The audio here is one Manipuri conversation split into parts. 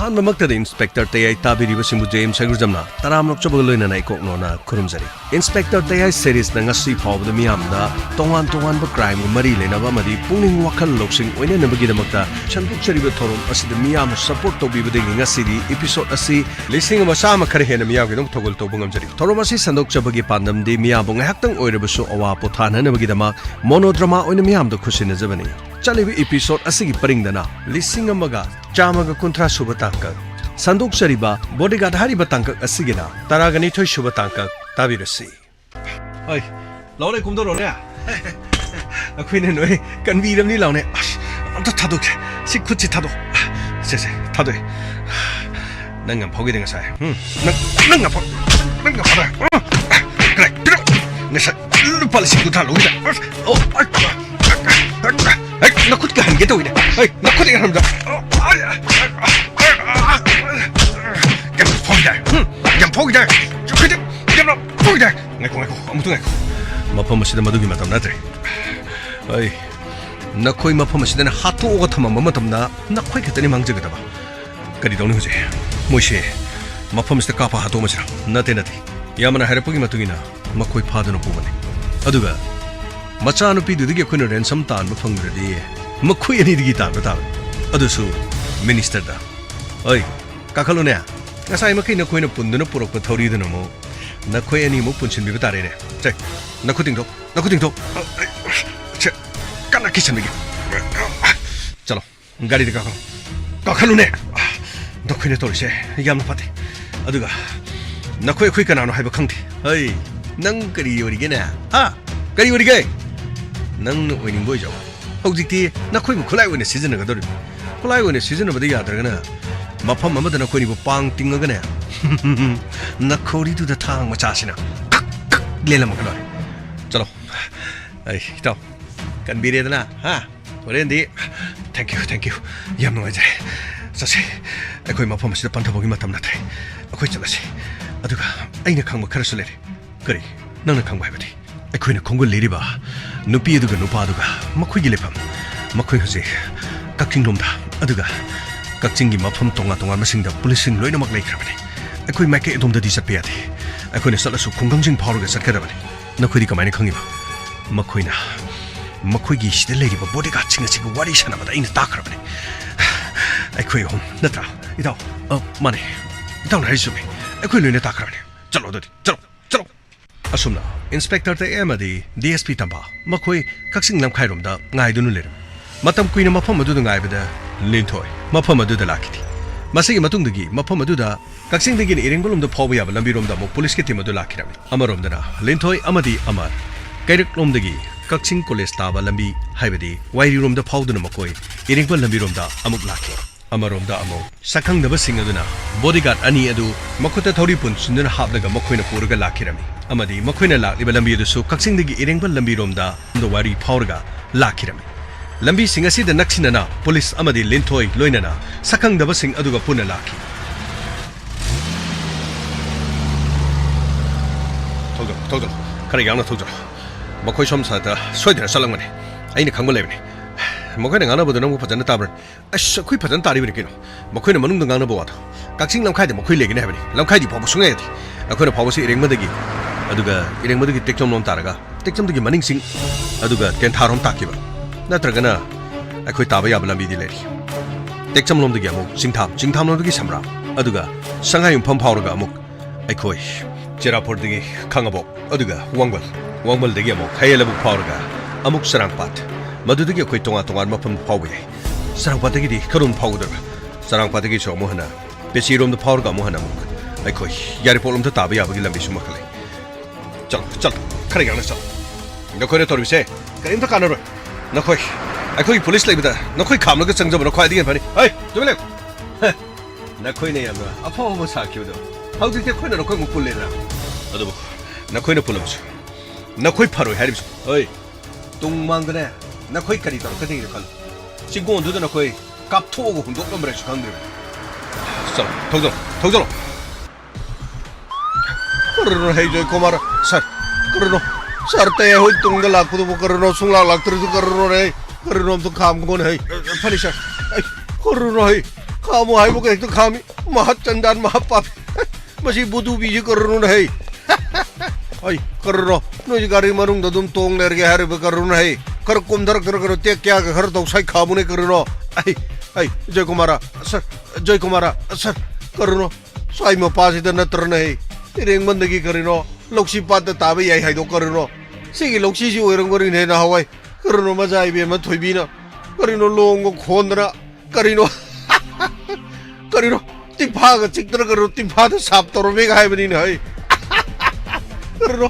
ꯑꯍꯥꯟꯕꯃꯛꯇꯗ ꯏꯟꯁꯄꯦꯛꯇꯔ ꯇꯌꯥꯏ ꯇꯥꯕꯤꯔꯤꯕꯁꯤꯡꯕꯨ ꯖꯦꯝꯁ ꯁꯩꯒ꯭ꯔꯨꯖꯝꯅ ꯇꯔꯥꯝꯅꯣꯛꯆꯕꯒ ꯂꯣꯏꯅꯅ ꯏꯀꯣꯛꯅꯣꯅ ꯈꯨꯔꯨꯝꯖꯔꯤ ꯏꯟꯁꯄꯦꯛꯇꯔ ꯇꯌꯥꯏ ꯁꯦꯔꯤꯁꯅ ꯉꯁꯤ ꯐꯥꯎꯕꯗ ꯃꯤꯌꯥꯝꯗ ꯇꯣꯉꯥꯟ ꯇꯣꯉꯥꯟꯕ ꯀ꯭ꯔꯥꯏꯝꯒ ꯃꯔꯤ ꯂꯩꯅꯕ ꯑꯃꯗꯤ ꯄꯨꯛꯅꯤꯡ ꯋꯥꯈꯜ ꯂꯧꯁꯤꯡ ꯑꯣꯏꯅꯅꯕꯒꯤꯗꯃꯛꯇ ꯁꯟꯗꯣꯛꯆꯔꯤꯕ ꯊꯧꯔꯝ ꯑꯁꯤꯗ ꯃꯤꯌꯥꯝꯅ ꯁꯄꯣꯔꯠ ꯇꯧꯕꯤꯕꯗꯒꯤ ꯉꯁꯤꯗꯤ ꯏꯄꯤꯁꯣꯗ ꯑꯁꯤ 1,100 ꯈꯔ ꯍꯦꯟꯅ ꯃꯤꯌꯥꯝꯒꯤꯗꯃꯛ ꯊꯧꯒꯜ ꯇꯧꯕ ꯉꯝꯖꯔꯤ ꯊꯧꯔꯝ ꯑꯁꯤ ꯁꯟꯗꯣꯛꯆꯕꯒꯤ ꯄꯥꯟꯗꯝꯗꯤ ꯃꯤꯌꯥꯝꯕꯨ ꯉꯥꯏꯍꯥꯛꯇꯪ ꯑꯣꯏꯔꯕꯁꯨ ꯑꯋꯥ ꯄꯣꯊꯥꯅꯅꯕꯒꯤꯗꯃꯛ ꯃꯣꯅꯣꯗ꯭ꯔꯃꯥ ꯑꯣꯏꯅ ꯃꯤꯌꯥꯝꯗ ꯈꯨꯠꯁꯤꯟꯅꯖꯕꯅꯤ ꯆꯠꯂꯤꯕ ꯏꯄꯤꯁꯣꯗ ꯑꯁꯤꯒꯤ ꯄꯔꯤꯡꯗꯅ 1,150 ꯁꯨꯕ ꯇꯥꯡꯀꯛ ꯁꯟꯗꯣꯛꯆꯔꯤꯕ ꯕꯣꯗꯤꯒꯥꯔꯗ ꯍꯥꯏꯔꯤꯕ ꯇꯥꯡꯀꯛ ꯑꯁꯤꯒꯤꯅ 12 ꯁꯨꯕ ꯇꯥꯡꯀꯛ ꯇꯥꯕꯤꯔꯁꯤ ꯍꯣꯏ ꯂꯥꯎꯅꯦ ꯀꯨꯝꯗꯧꯔꯣꯅꯦ ꯑꯩꯈꯣꯏꯅ ꯅꯣꯏ ꯀꯟꯕꯤꯔꯕꯅꯤ ꯂꯥꯎꯅꯦ ꯑꯁ ꯑꯝꯇ ꯊꯥꯗꯣꯛꯀꯦ ꯁꯤ ꯈꯨꯠꯁꯤ ꯊꯥꯗꯣꯛ ꯁꯦ ꯊꯥꯗꯣꯛꯑꯦ ꯅꯪ ꯌꯥꯝ ꯐꯥꯎꯈꯤꯗꯦ ꯉꯁꯥꯏ ꯅꯪ ꯌꯥꯝ ꯐꯥꯎꯗꯦ 그래 내가 루파 19타 로이다 나 굿가 한개 더 이래 나 굿이 합니다 포기다 그래 포기다 아이고 아무튼 아이고 마파마시다 마두기 마담 나들 어이 나 코이 마파마시다는 하토가 타만 마담나 나 코이 그랬더니 망적이다 봐 그리 도는 거지 뭐시 마파마시다 까파 하토 마시라 나대 야마나 하르쁘기 마뚜기나 마코이 파드는 부분이 어두가 마차누 피드디게 코이는 랜섬 딴 펑그르디 마코이 아니디기 딴다 어두수 미니스터다 어이 까칼로네 ngasaay makai na koina punduna purok pa thori dana mo na koi ani mo punchin bi batare ne chai na khuting do che kana kitchen bi chalo gari de ka khalu ne na koina tori se yam na pate aduga na koi kana no haiba khangti hei nang kari yori ge na ha kari yori ge nang no oining boy jaw hojikti na koi mu khulai wone season ga dori khulai wone season ba de yadra ga na 마팜 마마드나 코니보 빵 띵어가네 나 코리두다 탕 마차시나 칵칵 레라 먹어라 चलो 아이 또 간비레드나 하 오렌디 땡큐 얌 노이제 사시 아코이 마팜 시다 판타보기 마탐 나트레 아코이 찰라시 아두가 아이네 강마 카르슬레리 그리 너는 강마 해버디 아코이네 공골 레리바 누피에두가 누파두가 마코이 길레팜 마코이 허지 깍킹놈다 아두가 ꯀꯛꯆꯤꯡꯒꯤ ꯃꯐꯝ ꯇꯣꯉꯥꯟ ꯃꯁꯤꯡꯗ ꯄꯨꯂꯤꯁꯁꯤꯡ ꯂꯣꯏꯅꯃꯛ ꯂꯩꯈ꯭ꯔꯕꯅꯤ ꯑꯩꯈꯣꯏ ꯃꯥꯏꯀꯩ ꯑꯗꯣꯝꯗꯗꯤ ꯆꯠꯄ ꯌꯥꯗꯦ ꯑꯩꯈꯣꯏꯅ ꯆꯠꯂꯁꯨ ꯈꯨꯡꯒꯪꯁꯤꯡ ꯐꯥꯎꯔꯒ ꯆꯠꯀꯗꯕꯅꯤ ꯅꯈꯣꯏꯗꯤ ꯀꯃꯥꯏꯅ ꯈꯪꯉꯤꯕ ꯃꯈꯣꯏꯅ ꯃꯈꯣꯏꯒꯤ ꯁꯤꯗ ꯂꯩꯔꯤꯕ ꯕꯣꯗꯤꯒꯥꯔꯗꯁꯤꯡ ꯑꯁꯤꯒ ꯋꯥꯔꯤ ꯁꯥꯟꯅꯕꯗ ꯑꯩꯅ ꯇꯥꯈ꯭ꯔꯕꯅꯤ ꯑꯩꯈꯣꯏ ꯑꯍꯨꯝ ꯅꯠꯇ꯭ꯔꯥ ꯏꯇꯥꯎ ꯃꯥꯅꯦ ꯏꯇꯥꯎꯅ ꯍꯥꯏꯔꯤꯁꯤ ꯆꯨꯝꯃꯤ ꯑꯩꯈꯣꯏ ꯂꯣꯏꯅ ꯇꯥꯈ꯭ꯔꯕꯅꯤ ꯆꯠꯂꯣ ꯑꯗꯨꯗꯤ ꯆꯠꯂꯣ ꯑꯁꯨꯝꯅ ꯏꯟꯁꯄꯦꯛꯇꯔ ꯇꯦ ꯑꯃꯗꯤ DSP ꯇꯝꯕ ꯃꯈꯣꯏ ꯀꯛꯆꯤꯡ ꯂꯝꯈꯥꯏꯔꯣꯝꯗ ꯉꯥꯏꯗꯨꯅ ꯂꯩꯔꯝꯃꯤ ꯃꯇꯝ ꯀꯨꯏꯅ ꯃꯐꯝ ꯑꯗꯨꯗ ꯉꯥꯏꯕꯗ ꯂꯤꯟꯊꯣꯏ ꯃꯐꯝ ꯑꯗꯨꯗ ꯂꯥꯛꯈꯤꯗꯦ ꯃꯁꯤꯒꯤ ꯃꯇꯨꯡꯗꯒꯤ ꯃꯐꯝ ꯑꯗꯨꯗ ꯀꯛꯆꯤꯡꯗꯒꯤꯅ ꯏꯔꯦꯡꯕꯂꯣꯝꯗ ꯐꯥꯎꯕ ꯌꯥꯕ ꯂꯝꯕꯤꯔꯣꯝꯗ ꯑꯃꯨꯛ ꯄꯨꯂꯤꯁꯀꯤ ꯇꯤꯝ ꯑꯗꯨ ꯂꯥꯛꯈꯤꯔꯝꯃꯤ ꯑꯃꯔꯣꯝꯗꯅ ꯂꯤꯟꯊꯣꯏ ꯑꯃꯗꯤ ꯑꯃꯔ ꯀꯩꯔꯛꯂꯣꯝꯗꯒꯤ ꯀꯛꯆꯤꯡ ꯀꯣꯂꯦꯖ ꯇꯥꯕ ꯂꯝꯕꯤ ꯍꯥꯏꯕꯗꯤ ꯋꯥꯏꯔꯤꯔꯣꯝꯗ ꯐꯥꯎꯗꯨꯅ ꯃꯈꯣꯏ ꯏꯔꯦꯡꯕꯜ ꯂꯝꯕꯤꯔꯣꯝꯗ ꯑꯃꯨꯛ ꯂꯥꯛꯈꯤ ꯑꯃꯔꯣꯝꯗ ꯑꯃꯨꯛ ꯁꯛꯈꯪꯗꯕꯁꯤꯡ ꯑꯗꯨꯅ ꯕꯣꯗꯤꯒꯥꯔꯗ ꯑꯅꯤ ꯑꯗꯨ ꯃꯈꯨꯠꯇ ꯊꯧꯔꯤ ꯄꯨꯟꯁꯤꯟꯗꯨꯅ ꯍꯥꯞꯂꯒ ꯃꯈꯣꯏꯅ ꯄꯨꯔꯒ ꯂꯥꯛꯈꯤꯔꯝꯃꯤ ꯑꯃꯗꯤ ꯃꯈꯣꯏꯅ ꯂꯥꯛꯂꯤꯕ ꯂꯝꯕꯤ ꯑꯗꯨꯁꯨ ꯀꯛꯆꯤꯡꯗꯒꯤ ꯏꯔꯦꯡꯕꯜ ꯂꯝꯕꯤꯔꯣꯝꯗ ꯋꯥꯔꯤ ꯐꯥꯎꯔꯒ ꯂꯥꯛꯈꯤꯔꯝꯃꯤ ꯂꯝꯕꯤꯁꯤꯡ ꯑꯁꯤꯗ ꯅꯛꯁꯤꯟꯅꯅ ꯄꯨꯂꯤꯁ ꯑꯃꯗꯤ ꯂꯤꯟꯊꯣꯏ ꯂꯣꯏꯅꯅ ꯁꯛꯈꯪꯗꯕꯁꯤꯡ ꯑꯗꯨꯒ ꯄꯨꯟꯅ ꯂꯥꯛꯈꯤ ꯊꯧꯖꯜ ꯈꯔ ꯌꯥꯡꯅ ꯊꯧꯖꯜ ꯃꯈꯣꯏ ꯁꯣꯝ ꯁꯥꯏꯗ ꯁꯣꯏꯗꯅ ꯆꯠꯂꯝꯒꯅꯤ ꯑꯩꯅ ꯈꯪꯕ ꯂꯩꯕꯅꯤ ꯃꯈꯣꯏꯅ ꯉꯥꯡꯅꯕꯗꯣ ꯅꯪꯕꯨ ꯐꯖꯅ ꯇꯥꯕ꯭ꯔꯥ ꯑꯁ ꯑꯩꯈꯣꯏ ꯐꯖꯅ ꯇꯥꯔꯤꯕꯅꯤ ꯀꯩꯅꯣ ꯃꯈꯣꯏꯅ ꯃꯅꯨꯡꯗ ꯉꯥꯡꯅꯕ ꯋꯥꯗꯣ ꯀꯛꯆꯤꯡ ꯂꯝꯈꯥꯏꯗ ꯃꯈꯣꯏ ꯂꯩꯒꯅꯤ ꯍꯥꯏꯕꯅꯤ ꯂꯝꯈꯥꯏꯗꯤ ꯐꯥꯎꯕ ꯁꯨꯡꯌꯥ ꯌꯥꯗꯦ ꯑꯩꯈꯣꯏꯅ ꯐꯥꯎꯕꯁꯤ ꯏꯔꯦꯡꯕꯗꯒꯤ ꯑꯗꯨꯒ ꯏꯔꯦꯡꯕꯗꯒꯤ ꯇꯦꯛꯆꯝꯂꯣꯝ ꯇꯥꯔꯒ ꯇꯦꯛꯆꯝꯗꯒꯤ ꯃꯅꯤꯡꯁꯤꯡ ꯑꯗꯨꯒ ꯇꯦꯟꯊꯥꯔꯣꯝ ꯇꯥꯛꯈꯤꯕ ꯅꯠꯇ꯭ꯔꯒꯅ ꯑꯩꯈꯣꯏ ꯇꯥꯕ ꯌꯥꯕ ꯂꯝꯕꯤꯗꯤ ꯂꯩꯔꯤ ꯇꯦꯛꯆꯝꯂꯣꯝꯗꯒꯤ ꯑꯃꯨꯛ ꯆꯤꯡꯊꯥꯝꯂꯣꯝꯗꯒꯤ ꯁꯝꯔꯥ ꯑꯗꯨꯒ ꯁꯉꯥꯏ ꯌꯨꯝꯐꯝ ꯐꯥꯎꯔꯒ ꯑꯃꯨꯛ ꯑꯩꯈꯣꯏ ꯆꯦꯔꯥꯄꯨꯔꯗꯒꯤ ꯈꯥꯡꯉꯕꯣꯛ ꯑꯗꯨꯒ ꯋꯥꯡꯕꯜꯗꯒꯤ ꯑꯃꯨꯛ ꯈꯌꯦꯜꯂꯕꯨꯛ ꯐꯥꯎꯔꯒ ꯑꯃꯨꯛ ꯁꯔꯥꯡꯄꯥꯠ ꯃꯗꯨꯗꯒꯤ ꯑꯩꯈꯣꯏ ꯇꯣꯉꯥꯟ ꯃꯐꯝꯗ ꯐꯥꯎꯕ ꯌꯥꯏ ꯁꯔꯥꯡꯄꯥꯠꯇꯒꯤꯗꯤ ꯀꯔꯣꯝ ꯐꯥꯎꯒꯗꯕ ꯁꯔꯥꯡꯄꯥꯠꯇꯒꯤꯁꯨ ꯑꯃꯨꯛ ꯍꯟꯅ ꯄꯦꯆꯤꯔꯣꯝꯗ ꯐꯥꯎꯔꯒ ꯑꯃꯨꯛ ꯍꯟꯅ ꯑꯃꯨꯛ ꯑꯩꯈꯣꯏ ꯌꯥꯏꯔꯤꯄꯣꯛꯂꯣꯝꯗ ꯇꯥꯕ ꯌꯥꯕꯒꯤ ꯂꯝꯕꯤꯁꯨ ꯃꯈꯜ ꯂꯩ ꯆꯠꯂꯣ ꯈꯔ ꯌꯥꯡꯅ ꯆꯠꯂꯣ ꯅꯈꯣꯏꯅ ꯇꯧꯔꯤꯕꯁꯦ ꯀꯔꯤꯝꯇ ꯀꯥꯟꯅꯔꯣꯏ ꯅꯈꯣꯏ ꯑꯩꯈꯣꯏꯒꯤ ꯄꯨꯂꯤꯁ ꯂꯩꯕꯗ ꯅꯈꯣꯏ ꯈꯥꯝꯂꯒ ꯆꯪꯖꯕꯅ ꯈ꯭ꯋꯥꯏꯗꯒꯤ ꯐꯅꯤ ꯍꯩ ꯇꯨꯃꯤꯟ ꯂꯩꯌꯨ ꯅꯈꯣꯏꯅ ꯌꯥꯝꯅ ꯑꯐꯕ ꯁꯥꯈꯤꯕꯗꯣ ꯍꯧꯖꯤꯛꯇꯤ ꯑꯩꯈꯣꯏꯅ ꯅꯈꯣꯏꯃꯨꯛ ꯄꯨꯜꯂꯦꯗꯅ ꯑꯗꯨꯕꯨ ꯅꯈꯣꯏꯅ ꯄꯨꯜꯂꯕꯁꯨ ꯅꯈꯣꯏ ꯐꯔꯣꯏ ꯍꯥꯏꯔꯤꯕꯁꯨ ꯍꯩ ꯇꯨꯡ ꯃꯥꯡꯗꯅꯦ ꯅꯈꯣꯏ ꯀꯔꯤ ꯇꯧꯔꯛꯀꯗꯒꯦ ꯈꯜꯂꯨ ꯆꯤꯡꯒꯣꯟꯗꯨꯗ ꯅꯈꯣꯏ ꯀꯥꯞꯊꯣꯛꯑꯒ ꯍꯨꯟꯗꯣꯛꯂꯝꯕ꯭ꯔꯁꯨ ꯈꯪꯗ꯭ꯔꯤꯕꯅꯤ ꯆꯠꯂꯣ ꯊꯧꯖꯜꯂꯣ ꯀꯔꯤꯅꯣ ꯍꯩꯖꯣꯏ ꯀꯨꯃꯥꯔ ꯁꯥꯔ ꯀꯔꯤꯅꯣ ꯁꯥꯔ ꯇꯩ ꯍꯣꯏ ꯇꯨꯡꯗ ꯂꯥꯛꯄꯗꯨꯕꯨ ꯀꯔꯤꯅꯣ ꯁꯨꯡꯂꯥꯛ ꯂꯥꯛꯇ꯭ꯔꯁꯨ ꯀꯔꯤꯅꯣ ꯍꯩ ꯀꯔꯤꯅꯣ ꯑꯝꯇ ꯈꯥꯝꯒꯣꯟ ꯍꯩ ꯐꯅꯤ ꯁꯥꯔ ꯀꯔꯤꯅꯣ ꯍꯩ खामो हाइबो के तो खामी महाचंदान महापाप मसी बुदू बीजी करुन है आई कररो नोज गाड़ी मरुंग ददुम तोंग लेर के हरे करुन है कर कुम धरक धरक करो ते क्या घर तो साई खामो ने करनो आई आई जय कुमारा सर करनो साई म पास इधर नत्र नहीं रेंग बंदगी करिनो लोक्सी पात ताबे याई हाइदो करनो सिगी लोक्सी सी ओरंग गोरी ने ना हवाई करनो मजा आई बे म थोइबिना करिनो लोंगो खोंदरा करिनो करिनो तिफाग चिक्तर करो तिफाद साप तोरो बेग हाय बनी है करिनो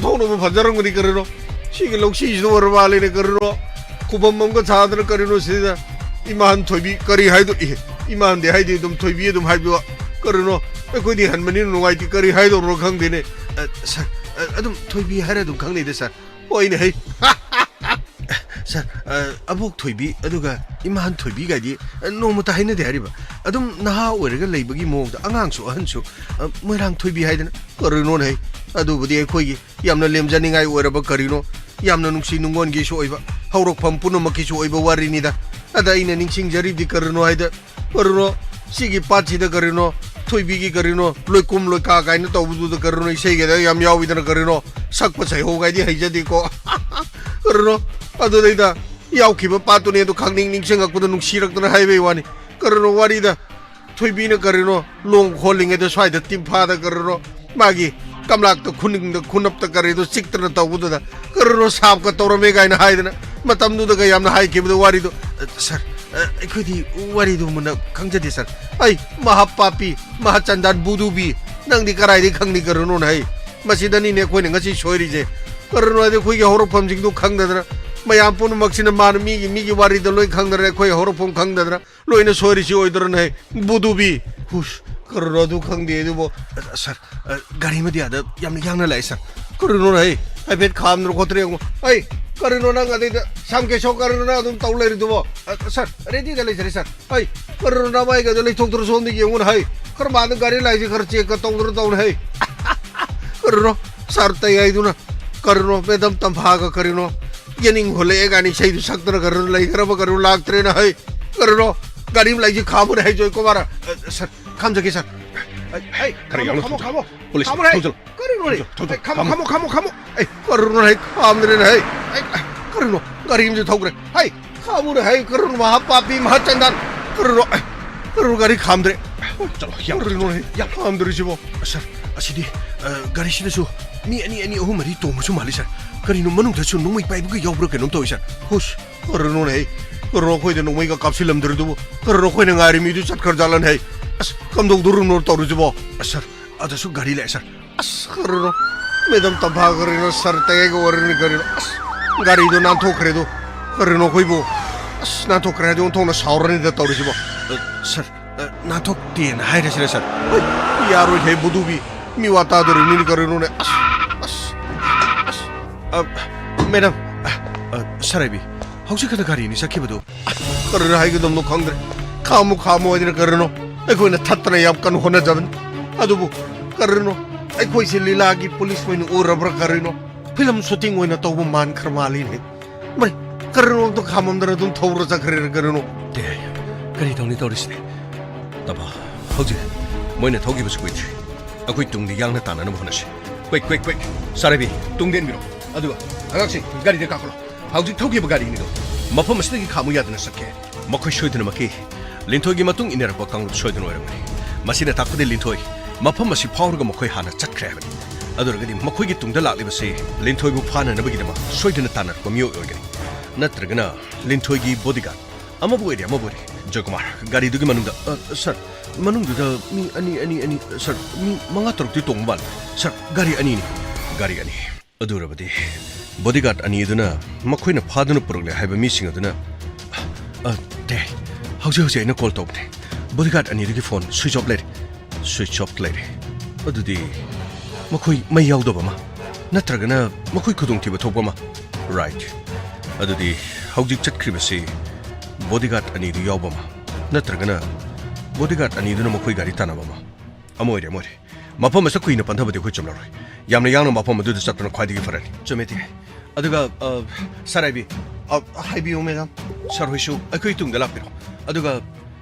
दोनो में फजरंग बनी करिनो सिगी लोक्सी जो वरवाले ने करिनो कुबम मंग छादर करिनो सिदा इमान थोइबी करी हाइदो इमान दे हाइदे तुम थोइबी तुम हाइदो करिनो कोई दी हनमनी नुवाइती करी हाइदो रो खंग देने सर अदुम थोइबी हारे दुम खंग ने सर ओइ ने है सर अबोक थोइबी अदुगा इमान थोइबी गादी नोमता हाइने दे हारिबा अदुम नहा ओरगा लेबगी मोग अगांगसु अहनसु मोइरांग थोइबी हाइदन करिनो नै अदुबदी अखोइगी यामना लेमजानिंगाय ओरबा करिनो यामना नुंसी नुंगोनगी सोइबा हौरकफम पुनुमकी सोइबा वारिनिदा अदा इना निंसिंग जरिबदी करिनो हाइदा करिनो सिगी पाचिदा करिनो थोइबीगी करिनो लोइकुम लोइका गाइना तौबुदुदा करिनो इसेगेदा याम याविदना करिनो सकपा सैहो गाइदी हाइजदीको करिनो अदुदैदा यावखिबा पातुने दु खंगनिंग निंसिंगकपुदा नुंसिरक्तना हाइबे वानी करिनो वारिदा थोइबीना करिनो लोंग खोलिंगेदा स्वाइदा तिमफादा करिनो मागी कमलाक तो खुनिंग द खुनप त करिदो सिक्तना तौबुदा करिनो साप का तौरमे गाइना हाइदना मतमदुदा यामना हाइखिबदा वारिदो सर अखोदी वारिदो मुना खंगजदे सर आई महापापी महाचंदान बुदुबी नंगदी कराइदी खंगनी करिनो नै मसिदनी ने कोइने ngasi सोइरिजे करिनो दे खोइगे हौरफम जिंगदु खंगदना मयाम पुनमक्सिना मान मीगी वारिदो लोइ खंगदरे खोइ हौरफम खंगदना लोइने सोइरिसि ओइदर नै बुदुबी हुस करिनो दु खंगदे दुबो सर गाड़ी में दिया यामना यांगना लाइ सर करिनो नै आइबेट खामनो खोत्रे आई करिनो नंग अदे सामके सो करिनो ना तुम तौलेरि दुबो सर रेडी दले सर आई करिनो ना माइगा दले थोक्तर सोंदी गेंगुन हाय कर बाद गाड़ी लाइजे कर चेक तौदर तौन है करिनो सर तय दुना करिनो बेदम तंभाग करिनो यनिंग होले गानी सही सकतर करिनो लाई करब करिनो लागत्रे ना है करिनो गाड़ी में लाइजे खामु है जोय कुमार सर खाम जके सर आई खामो पुलिस चल करिनो रे खामो आई करिनो है खाम रे है करिनो गाड़ी में थोकरे हाय खामु रे है करिनो महापापी महाचंदन करिनो गाड़ी खाम रे चलो याम करिनो है या खाम रे सिबो सर असिदी गाड़ी सिदसु मी अनि अहुमरी तोमसु माली सर करिनो मनुंग दसु नुमै पाइबुगे यावब्रो केनोम तोय सर हुस करिनो है करिनो खोइदे नुमै का कापसिलम दरदुबो करिनो खोइने गारी मिदु चटकर जालन है अस कमदोग दुरु नोर तौरुजबो सर अदसु गाड़ी ले सर अस करिनो मेदम तभा करिनो सर तयगो वरनि करिनो अस गाड़ी दो ना थोखरे दो करिनो खोइबो अस ना थोखरे दो थोना सावरनि द तौरुजबो सर ना थोक तीन हाइरे सर यारो है बुदुबी मी वाता दरनि करिनो ने मैडम सराइबी हौसी खदा गाड़ी नि सखिबदो करिनो हाइगदम नो खंगरे खामो अदिन करिनो अखोइना थत्तना याम कन होना जबन अदुबु करिनो अखोइसे लीलागी पुलिस मोइन ओरब्र करिनो फिल्म शूटिंग होइना तौब मान खरमाली ने मै करिनो तो खाममदर दुम थौर जखरे करिनो दे करि तौनि तौरिसने तबा हौजे मोइना थौगिबस कुइथि अखोइ तुंगदि यांगना तानानो होनसे क्विक सराइबी तुंगदेन मिरो अदुगा अगाक्सि गाड़ी दे काखलो हौजे थौगिबा गाड़ी निदो मफम असदगी खामु यादना सके मखोइ सोइदना मकी लिंथोगी मतुंग इनरप कांगुप सोइदन ओरमनि मसिना ताकदे लिंथोई मफम असि फावरगा मखोइ हाना चटख्रे हबनि अदुरगदि मखोइगी तुंगदा लाक्लिबसे लिंथोइबु फाना नबगिदमा सोइदना तानरप मियो ओरगनि नत्रगना लिंथोइगी बॉडीगार्ड अमबु एरिया अमबु जयकुमार गाड़ी दुगी मनुंगदा सर मनुंगदा मी अनि सर मी मंगा तरुक्ति तोंगबाल सर गाड़ी अनि अदुरबदि बॉडीगार्ड अनि दुना मखोइना फादुना पुरगले हाइबा मिसिंग दुना दे हौजे अना कॉल तौबने बॉडीगार्ड अनि फोन स्विच ऑफ लेरे अदुदी मखोइ मै यावदबमा नत्रगना मखोइ खुदुंथिबा थोपमा राइट अदुदी हौजे चटख्रिबसे बॉडीगार्ड अनि यावबमा नत्रगना बॉडीगार्ड अनि मखोइ गाड़ी तानाबमा अमोरे मफम अस कुइना पंथबदि खु चमलरोय यामना यांगना मफम अदुदा चटना ख्वाइदिगी फरनि चमेति अदुगा सराइबी हाइबियो madam sir होइसु अखोइ तुंगदा लापिरो अदुगा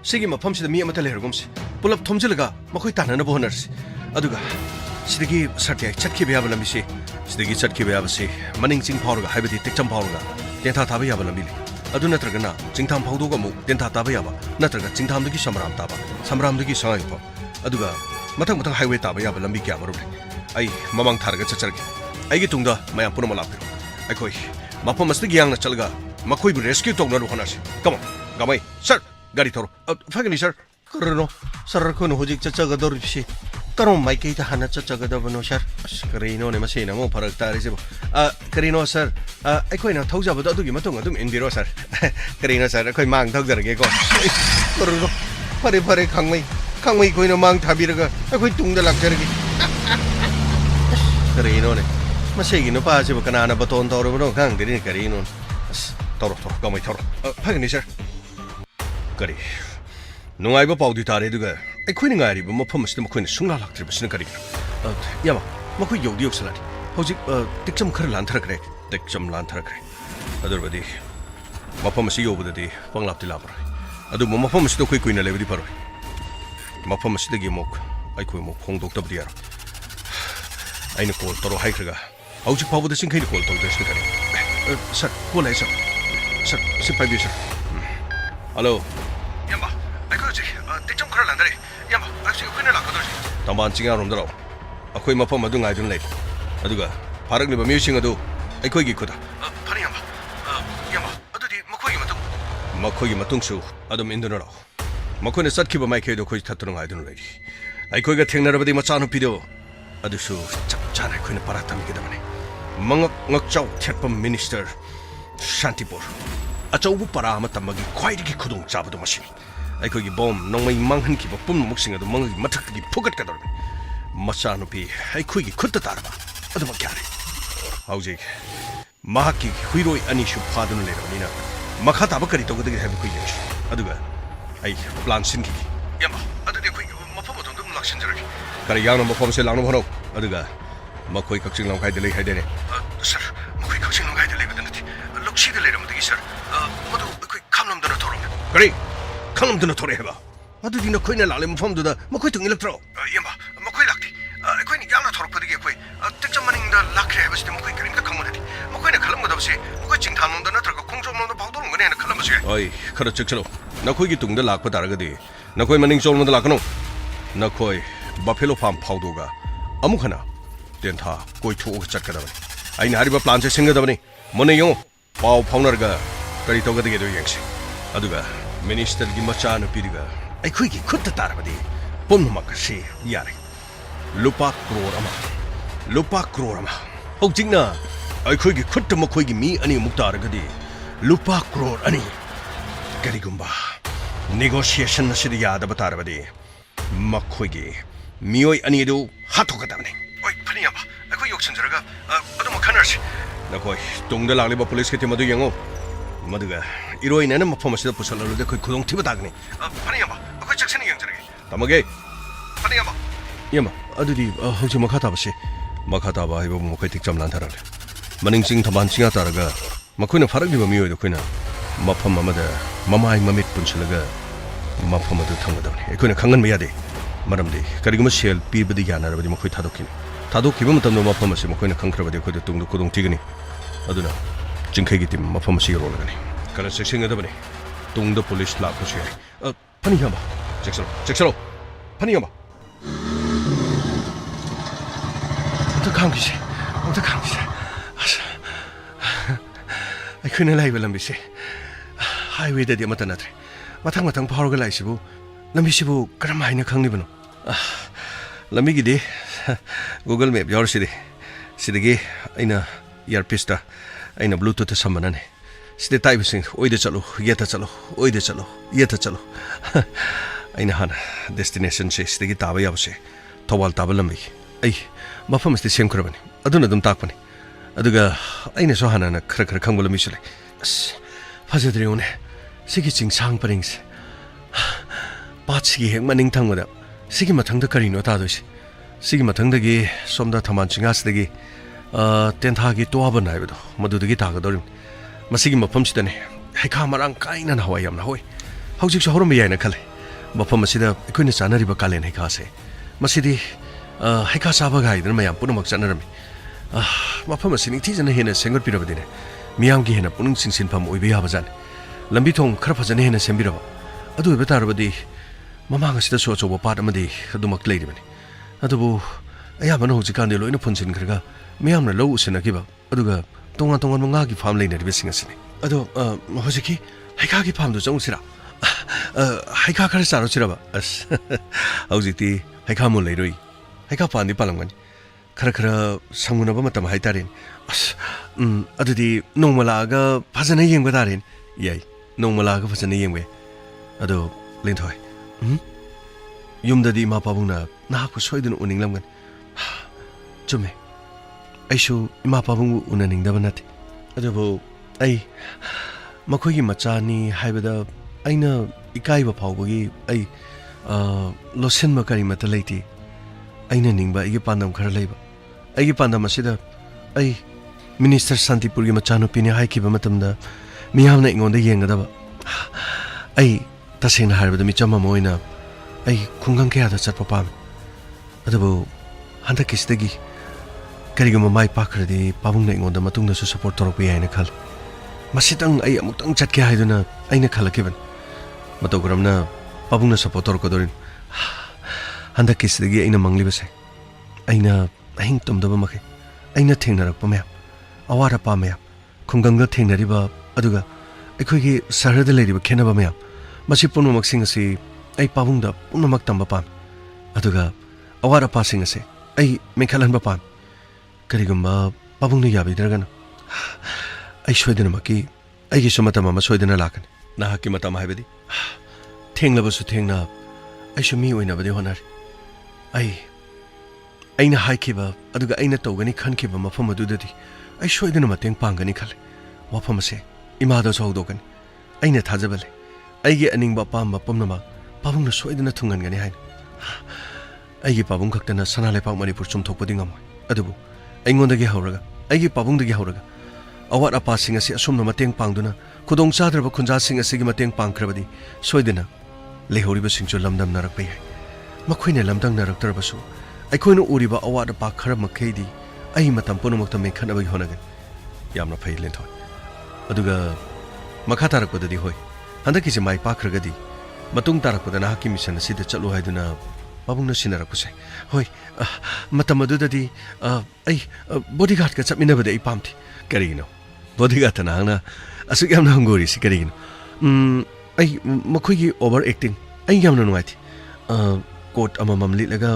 시기 마펌시다 미 아마타 레르곰시 불랍 톰질가 마코이 타나나보 호너시 아두가 시드기 서티 찻키 베야블 람비시 시드기 찻키 베야브시 마닝징 파워가 하이베디 틱점 파워가 덴타 타베야블 람빌리 adu natragana jingtham phawdu mu denta taba yaba natraga jingtham dagi samram taba samram dagi sangai pho aduga mathang mathang highway taba yaba lambi kya maru ai mamang tharga chachargi ai gi tungda mayam punama lapiro ai koi mapam masti gyang na chalga makoi bu rescue tongna ru honashi come on gamai sir gari thoro fagni sir karno sir ko no hojik chachaga doripsi Karon mai kita hana chachaga da bano sir karino ne masina mo parak tari se karino sir aikoi na thauja ba adugi matong adum indiro sir karino sir aikoi mang thaujarage ko karno pare pare khangmai koi no mang thabiraga aikoi tungda lakjarage karino ne masegi no pa se ba kana na baton toro bano khang diri karino toro gamai toro phagni sir kari nungai ba paudi tare duga ai ngari ba mafam asida makhoi sungla laktre basina kari yama makhoi yodi yoksalani hojik tikcham khar lanthrakre tikcham lanthrakre adurbadi mafam asi yobudadi panglapti labra adu mafam asida koi na lebdi paroi mafam asida gi mok ai koi mok khongdok tabdi yar aina call toro haikraga hojik pabuda singkai call tong desna kari sir call ai sir sipai bi sir hello yamba tikcham khara landare yamba actually khoi na lakador tamban chinga rom daro akhoi mafam adu ngai dun lei aduga parak ni ba music adu akhoi gi khuda phani yamba adu di makhoi gi matung su adum induna ro makhoi na satki ba mai khe do khoi thattu ngai dun lei akhoi ga thengna rabadi macha nu pido adu su chap chana khoi na paratam gi da mane mangak ngak chau thetpam minister shantipur achau bu para ma tamagi khoi gi khudung chabadu machine aikogi bom nongmai manghan ki bapum muksing adu mangi mathak gi phugat kador macha nu pi aikogi khutta tarba adu makyare hauji mahaki huiroi ani shu phadun le ronina makha ta bakari to gadi habi kuyi aduga ai plan sin ki yamba adu de kuyi mafam to dum lakshin jaragi kare yang no mafam se lang no hono aduga makoi kakching long kai de le hai de ne sir makoi kakching long kai de le badan ti lokshi de le ram de sir modu koi khamnam da thoro kare 칸놈드나 토레해봐 아두디 너 코이나 라레 무폼두다 뭐 코이 tung 일럭트로 yamba 뭐 코이 락디 코이니 양나 토럭거디게 코이 특정만인다 락크레 해버시데 뭐 코이 그림다 강문하디 뭐 코이나 칼럼보다 없이 뭐 코이 징탐놈도 나트라가 공조놈도 방도는 거네 나 칼럼보시 어이 그렇 즉처로 나 코이기 뚱다 락고 다르거디 나 코이 만닝 쫄놈도 락노 나 코이 바펠로 팜 파우도가 아무카나 덴타 코이 투오가 짝가다버니 아이나 하리바 플란체 생겨다버니 뭐네 용 파우 파우너가 거리 도거디게 도 양식 아두가 Minister gi machana piriga ai khoi gi khutta tarabadi pom makasi yare lupa crore ama hojingna ai khoi gi khutta ma khoi gi mi ani muktar gadi lupa crore ani gari gumba negotiation na sidi yada batarabadi ma khoi gi mioi ani do hathoka damne oi phani aba ai khoi yoksan jaraga adu ma khanarsi na khoi tungda lagli ba police ke te madu yango maduga 이로인에는 뭐 포머시도 부설로데 그 구동 티브 다그니 파니야마 그 적선이 영절하게 담하게 파니야마 야마 아두디 혹시 뭐 가다바시 뭐 가다바 이거 뭐 거의 득점 난타라래 마닝싱 더만싱아 따라가 뭐 그는 파르기 뭐 미워도 그는 뭐 포마마다 마마이 마밋 분실라가 뭐 포마도 탕거다니 그는 강은 미야데 말함데 그리고 뭐 셀 비브디 야나라버디 뭐 거의 타도키니 타도키면 또 뭐 포머시 뭐 그는 강크라버디 그 뚱도 구동 티그니 아두나 진케기 팀 뭐 포머시 요로라가니 Kalau seksi ngada bani, tungda polis lah kusi. Pani hamba, ceksalo, pani hamba. Untuk kangkis, asa. Aku ni lagi belum bisa. Highway dah dia mata natre. Matang power gelai sibu, lambi sibu keramai nak kang ni bano. Lambi gede, Google Map jauh sini. Sidagi, aina earpiece dah, aina Bluetooth sama nane. Side type sing oide chalo yeta chalo aina hana destination se side gi taba yabse tawal tabalambi ai mafam ste sem krabani aduna dum takpani aduga aina so hana na khra khangbolami sile phajadri one sigi ching sang parings pachi hek maning thangmoda sigi mathangda karino tadosi sigi mathangdagi somda thaman chingasdagi tenthagi toaban haibedo madudagi tagador masigi mafam sidane haika marang kaina na hawai yamna hoi hojik so horom yai na khale ꯃꯐꯝ ꯑꯁꯤꯗ ꯑꯩꯈꯣꯏꯅ ꯆꯥꯅꯔꯤꯕ ꯀꯥꯂꯦꯟ ꯍꯩꯈꯥꯁꯦ ꯃꯁꯤꯗꯤ ꯍꯩꯈꯥ ꯆꯥꯕ ꯒꯥꯏꯗꯅ ꯃꯌꯥꯝ ꯄꯨꯝꯅꯃꯛ ꯆꯠꯅꯔꯝꯃꯤ ꯃꯐꯝ ꯑꯁꯤ ꯅꯤꯡꯊꯤꯖꯅ ꯍꯦꯟꯅ ꯁꯦꯝꯒꯠꯄꯤꯔꯕꯗꯤꯅꯦ ꯃꯤꯌꯥꯝꯒꯤ ꯍꯦꯟꯅ ꯄꯨꯛꯅꯤꯡ ꯆꯤꯡꯁꯤꯟꯐꯝ ꯑꯣꯏꯕ ꯌꯥꯕꯖꯥꯠꯅꯤ ꯂꯝꯕꯤ ꯊꯣꯡ ꯈꯔ ꯐꯖꯅ ꯍꯦꯟꯅ ꯁꯦꯝꯕꯤꯔꯕ ꯑꯗꯨ ꯑꯣꯏꯕ ꯇꯥꯔꯕꯗꯤ ꯃꯃꯥꯡ ꯑꯁꯤꯗꯁꯨ ꯑꯆꯧꯕ ꯄꯥꯠ ꯑꯃꯗꯤ ꯑꯗꯨꯃꯛ ꯂꯩꯔꯤꯕꯅꯤ ꯑꯗꯨꯕꯨ ꯑꯌꯥꯝꯕꯅ ꯍꯧꯖꯤꯛꯀꯥꯟꯗꯤ ꯂꯣꯏꯅ ꯐꯨꯟꯖꯤꯟꯈ꯭ꯔꯒ ꯃꯤꯌꯥꯝꯅ ꯂꯧ ꯎꯁꯤꯟꯅꯈꯤꯕ ꯑꯗꯨꯒ ꯇꯣꯉꯥꯟ ꯇꯣꯉꯥꯟꯕ ꯉꯥꯒꯤ ꯐꯥꯝ ꯂꯩꯅꯔꯤꯕꯁꯤꯡ ꯑꯁꯤꯅꯤ ꯑꯗꯣ ꯍꯧꯖꯤꯛꯀꯤ ꯍꯩꯈꯥꯒꯤ ꯐꯥꯝꯗꯣ ꯆꯪꯉꯨꯁꯤꯔꯥ ꯍꯩꯈꯥ ꯈꯔ ꯆꯥꯔꯨꯁꯤꯔꯕ ꯑꯁ ꯍꯧꯖꯤꯛꯇꯤ ꯍꯩꯈꯥ ꯃꯨꯜ ꯂꯩꯔꯣꯏ ꯍꯩꯈꯥ ꯄꯥꯟꯗꯤ ꯄꯥꯜꯂꯝꯒꯅꯤ ꯈꯔ ꯁꯪꯃꯨꯟꯅꯕ ꯃꯇꯝ ꯍꯥꯏꯇꯥꯔꯦꯅꯦ ꯑꯁ ꯑꯗꯨꯗꯤ ꯅꯣꯡꯃ ꯂꯥꯛꯑꯒ ꯐꯖꯅ ꯌꯦꯡꯕ ꯇꯥꯔꯦꯅꯦ ꯌꯥꯏ ꯅꯣꯡꯃ ꯂꯥꯛꯑꯒ ꯐꯖꯅ ꯌꯦꯡꯕ ꯌꯥꯏ ꯑꯗꯣ ꯂꯤꯟꯊꯣꯏ ꯌꯨꯝꯗꯗꯤ ꯏꯃꯥ ꯄꯥꯕꯨꯡꯅ ꯅꯍꯥꯛꯄꯨ ꯁꯣꯏꯗꯅ ꯎꯅꯤꯡꯂꯝꯒꯅꯤ ꯆꯨꯝꯃꯦ ꯑꯩꯁꯨ ꯏꯃꯥ ꯄꯥꯕꯨꯡꯕꯨ ꯎꯅꯅꯤꯡꯗꯕ ꯅꯠꯇꯦ ꯑꯗꯨꯕꯨ ꯑꯩ ꯃꯈꯣꯏꯒꯤ ꯃꯆꯥꯅꯤ ꯍꯥꯏꯕꯗ ꯑꯩꯅ ꯏꯀꯥꯏꯕ ꯐꯥꯎꯕꯒꯤ ꯑꯩ ꯂꯣꯠꯁꯤꯟꯕ ꯀꯔꯤꯃꯠꯇ ꯂꯩꯇꯦ ꯑꯩꯅ ꯅꯤꯡꯕ ꯑꯩꯒꯤ ꯄꯥꯟꯗꯝ ꯈꯔ ꯂꯩꯕ ꯑꯩꯒꯤ ꯄꯥꯟꯗꯝ ꯑꯁꯤꯗ ꯑꯩ ꯃꯤꯅꯤꯁꯇꯔ ꯁꯥꯟꯇꯤꯄꯨꯔꯒꯤ ꯃꯆꯥꯅꯨꯄꯤꯅꯤ ꯍꯥꯏꯈꯤꯕ ꯃꯇꯝꯗ ꯃꯤꯌꯥꯝꯅ ꯑꯩꯉꯣꯟꯗ ꯌꯦꯡꯒꯗꯕ ꯑꯩ ꯇꯁꯦꯡꯅ ꯍꯥꯏꯔꯕꯗ ꯃꯤꯆꯝ ꯑꯃ ꯑꯣꯏꯅ ꯑꯩ ꯈꯨꯡꯒꯪ ꯀꯌꯥꯗ ꯆꯠꯄ ꯄꯥꯝꯃꯤ ꯑꯗꯨꯕꯨ ꯍꯟꯗꯛꯀꯤꯁꯤꯗꯒꯤ ꯀꯔꯤꯒꯨꯝꯕ ꯃꯥꯏ ꯄꯥꯛꯈ꯭ꯔꯗꯤ ꯄꯥꯕꯨꯡꯅ ꯑꯩꯉꯣꯟꯗ ꯃꯇꯨꯡꯗꯁꯨ ꯁꯄꯣꯔꯠ ꯇꯧꯔꯛꯄ ꯌꯥꯏꯅ ꯈꯜꯂꯤ ꯃꯁꯤꯇꯪ ꯑꯩ ꯑꯃꯨꯛꯇꯪ ꯆꯠꯀꯦ ꯍꯥꯏꯗꯨꯅ ꯑꯩꯅ ꯈꯜꯂꯛꯈꯤꯕꯅꯤ ꯃꯇꯧ ꯀꯔꯝꯅ ꯄꯥꯕꯨꯡꯅ ꯁꯄꯣꯔꯠ ꯇꯧꯔꯛꯀꯗꯣꯔꯤꯅꯣ ꯍꯟꯗꯛꯀꯤꯁꯤꯗꯒꯤ ꯑꯩꯅ ꯃꯪꯂꯤꯕꯁꯦ ꯑꯩꯅ ꯑꯍꯤꯡ ꯇꯨꯝꯗꯕ ꯃꯈꯩ ꯑꯩꯅ ꯊꯦꯡꯅꯔꯛꯄ ꯃꯌꯥꯝ ꯑꯋꯥꯠ ꯑꯄꯥ ꯃꯌꯥꯝ ꯈꯨꯡꯒꯪꯗ ꯊꯦꯡꯅꯔꯤꯕ ꯑꯗꯨꯒ ꯑꯩꯈꯣꯏꯒꯤ ꯁꯍꯔꯗ ꯂꯩꯔꯤꯕ ꯈꯦꯠꯅꯕ ꯃꯌꯥꯝ ꯃꯁꯤ ꯄꯨꯝꯅꯃꯛꯁꯤꯡ ꯑꯁꯤ ꯑꯩ ꯄꯥꯕꯨꯡꯗ ꯄꯨꯝꯅꯃꯛ ꯇꯝꯕ ꯄꯥꯝꯃꯤ ꯑꯗꯨꯒ ꯑꯋꯥꯠ ꯑꯄꯥꯁꯤꯡ ꯑꯁꯦ ꯑꯩ ꯃꯦꯟꯈꯠꯍꯟꯕ ꯄꯥꯝꯃꯤ ꯀꯔꯤꯒꯨꯝꯕ ꯄꯥꯕꯨꯡꯅ ꯌꯥꯕꯤꯗ꯭ꯔꯒꯅ ꯑꯩ ꯁꯣꯏꯗꯅꯃꯛꯀꯤ ꯑꯩꯒꯤꯁꯨ ꯃꯇꯝ ꯑꯃ ꯁꯣꯏꯗꯅ ꯂꯥꯛꯀꯅꯤ ꯅꯍꯥꯛꯀꯤ ꯃꯇꯝ ꯍꯥꯏꯕꯗꯤ ꯊꯦꯡꯂꯕꯁꯨ ꯊꯦꯡꯅ ꯑꯩꯁꯨ ꯃꯤ ꯑꯣꯏꯅꯕꯗꯤ ꯍꯣꯠꯅꯔꯤ ꯑꯩꯅ ꯍꯥꯏꯈꯤꯕ ꯑꯗꯨꯒ ꯑꯩꯅ ꯇꯧꯒꯅꯤ ꯈꯟꯈꯤꯕ ꯃꯐꯝ ꯑꯗꯨꯗꯗꯤ ꯑꯩ ꯁꯣꯏꯗꯅ ꯃꯇꯦꯡ ꯄꯥꯡꯒꯅꯤ ꯈꯜꯂꯤ ꯋꯥꯐꯝ ꯑꯁꯦ ꯏꯃꯥꯗꯁꯨ ꯍꯧꯗꯣꯛꯀꯅꯤ ꯑꯩꯅ ꯊꯥꯖꯕ ꯂꯩ ꯑꯩꯒꯤ ꯑꯅꯤꯡꯕ ꯑꯄꯥꯝꯕ ꯄꯨꯝꯅꯃꯛ ꯄꯥꯕꯨꯡꯅ ꯁꯣꯏꯗꯅ ꯊꯨꯡꯍꯟꯒꯅꯤ ꯍꯥꯏꯅ ꯑꯩꯒꯤ ꯄꯥꯕꯨꯡ ꯈꯛꯇꯅ ꯁꯅꯥ ꯂꯩꯄꯥꯛ ꯃꯅꯤꯄꯨꯔ ꯆꯨꯝꯊꯣꯛꯄꯗꯤ ꯉꯝꯃꯣꯏ ꯑꯗꯨꯕꯨ ꯑꯩꯉꯣꯟꯗꯒꯤ ꯍꯧꯔꯒ ꯑꯩꯒꯤ ꯄꯥꯕꯨꯡꯗꯒꯤ ꯍꯧꯔꯒ ꯑꯋꯥꯠ ꯑꯄꯥꯁꯤꯡ ꯑꯁꯤ ꯑꯁꯨꯝꯅ ꯃꯇꯦꯡ ꯄꯥꯡꯗꯨꯅ ꯈꯨꯗꯣꯡꯆꯥꯗ꯭ꯔꯕ ꯈꯨꯟꯖꯥꯁꯤꯡ ꯑꯁꯤꯒꯤ ꯃꯇꯦꯡ ꯄꯥꯡꯈ꯭ꯔꯕꯗꯤ ꯁꯣꯏꯗꯅ ꯂꯩꯍꯧꯔꯤꯕꯁꯤꯡꯁꯨ ꯂꯝꯗꯝꯅꯔꯛꯄ ꯌꯥꯏ ꯃꯈꯣꯏꯅ ꯂꯝꯗꯝꯅꯔꯛꯇ꯭ꯔꯕꯁꯨ ꯑꯩꯈꯣꯏꯅ ꯎꯔꯤꯕ ꯑꯋꯥꯠ ꯑꯄꯥ ꯈꯔ ꯃꯈꯩꯗꯤ ꯑꯩ ꯃꯇꯝ ꯄꯨꯝꯅꯃꯛꯇ ꯃꯦꯟꯈꯠꯅꯕꯒꯤ ꯍꯣꯠꯅꯒꯅꯤ ꯌꯥꯝꯅ ꯐꯩ ꯂꯦꯟꯊꯣꯏ ꯑꯗꯨꯒ ꯃꯈꯥ ꯇꯥꯔꯛꯄꯗꯗꯤ ꯍꯣꯏ ꯍꯟꯗꯛꯀꯤꯁꯦ ꯃꯥꯏ ꯄꯥꯛꯈ꯭ꯔꯒꯗꯤ ꯃꯇꯨꯡ ꯇꯥꯔꯛꯄꯗ ꯅꯍꯥꯛꯀꯤ ꯃꯤꯁꯟ ꯑꯁꯤꯗ ꯆꯠꯂꯨ ꯍꯥꯏꯗꯨꯅ ꯄꯥꯕꯨꯡꯅ ꯁꯤꯟꯅꯔꯛꯄꯁꯦ ꯍꯣꯏ ꯃꯇꯝ ꯑꯗꯨꯗꯗꯤ ꯑꯩ ꯕꯣꯗꯤꯒꯥꯔꯗꯀ ꯆꯠꯃꯤꯟꯅꯕꯗꯤ ꯑꯩ ꯄꯥꯝꯗꯦ ꯀꯔꯤꯒꯤꯅꯣ ꯕꯣꯗꯤꯒꯥꯔꯗꯇ ꯅꯍꯥꯛꯅ ꯑꯁꯨꯛ ꯌꯥꯝꯅ ꯍꯪꯒꯣꯏꯔꯤꯁꯤ ꯀꯔꯤꯒꯤꯅꯣ ꯑꯩ ꯃꯈꯣꯏꯒꯤ ꯑꯣꯚꯔ ꯑꯦꯛꯇꯤꯡ ꯑꯩ ꯌꯥꯝꯅ ꯅꯨꯡꯉꯥꯏꯇꯦ ꯀꯣꯠ ꯑꯃꯃꯝ ꯂꯤꯠꯂꯒ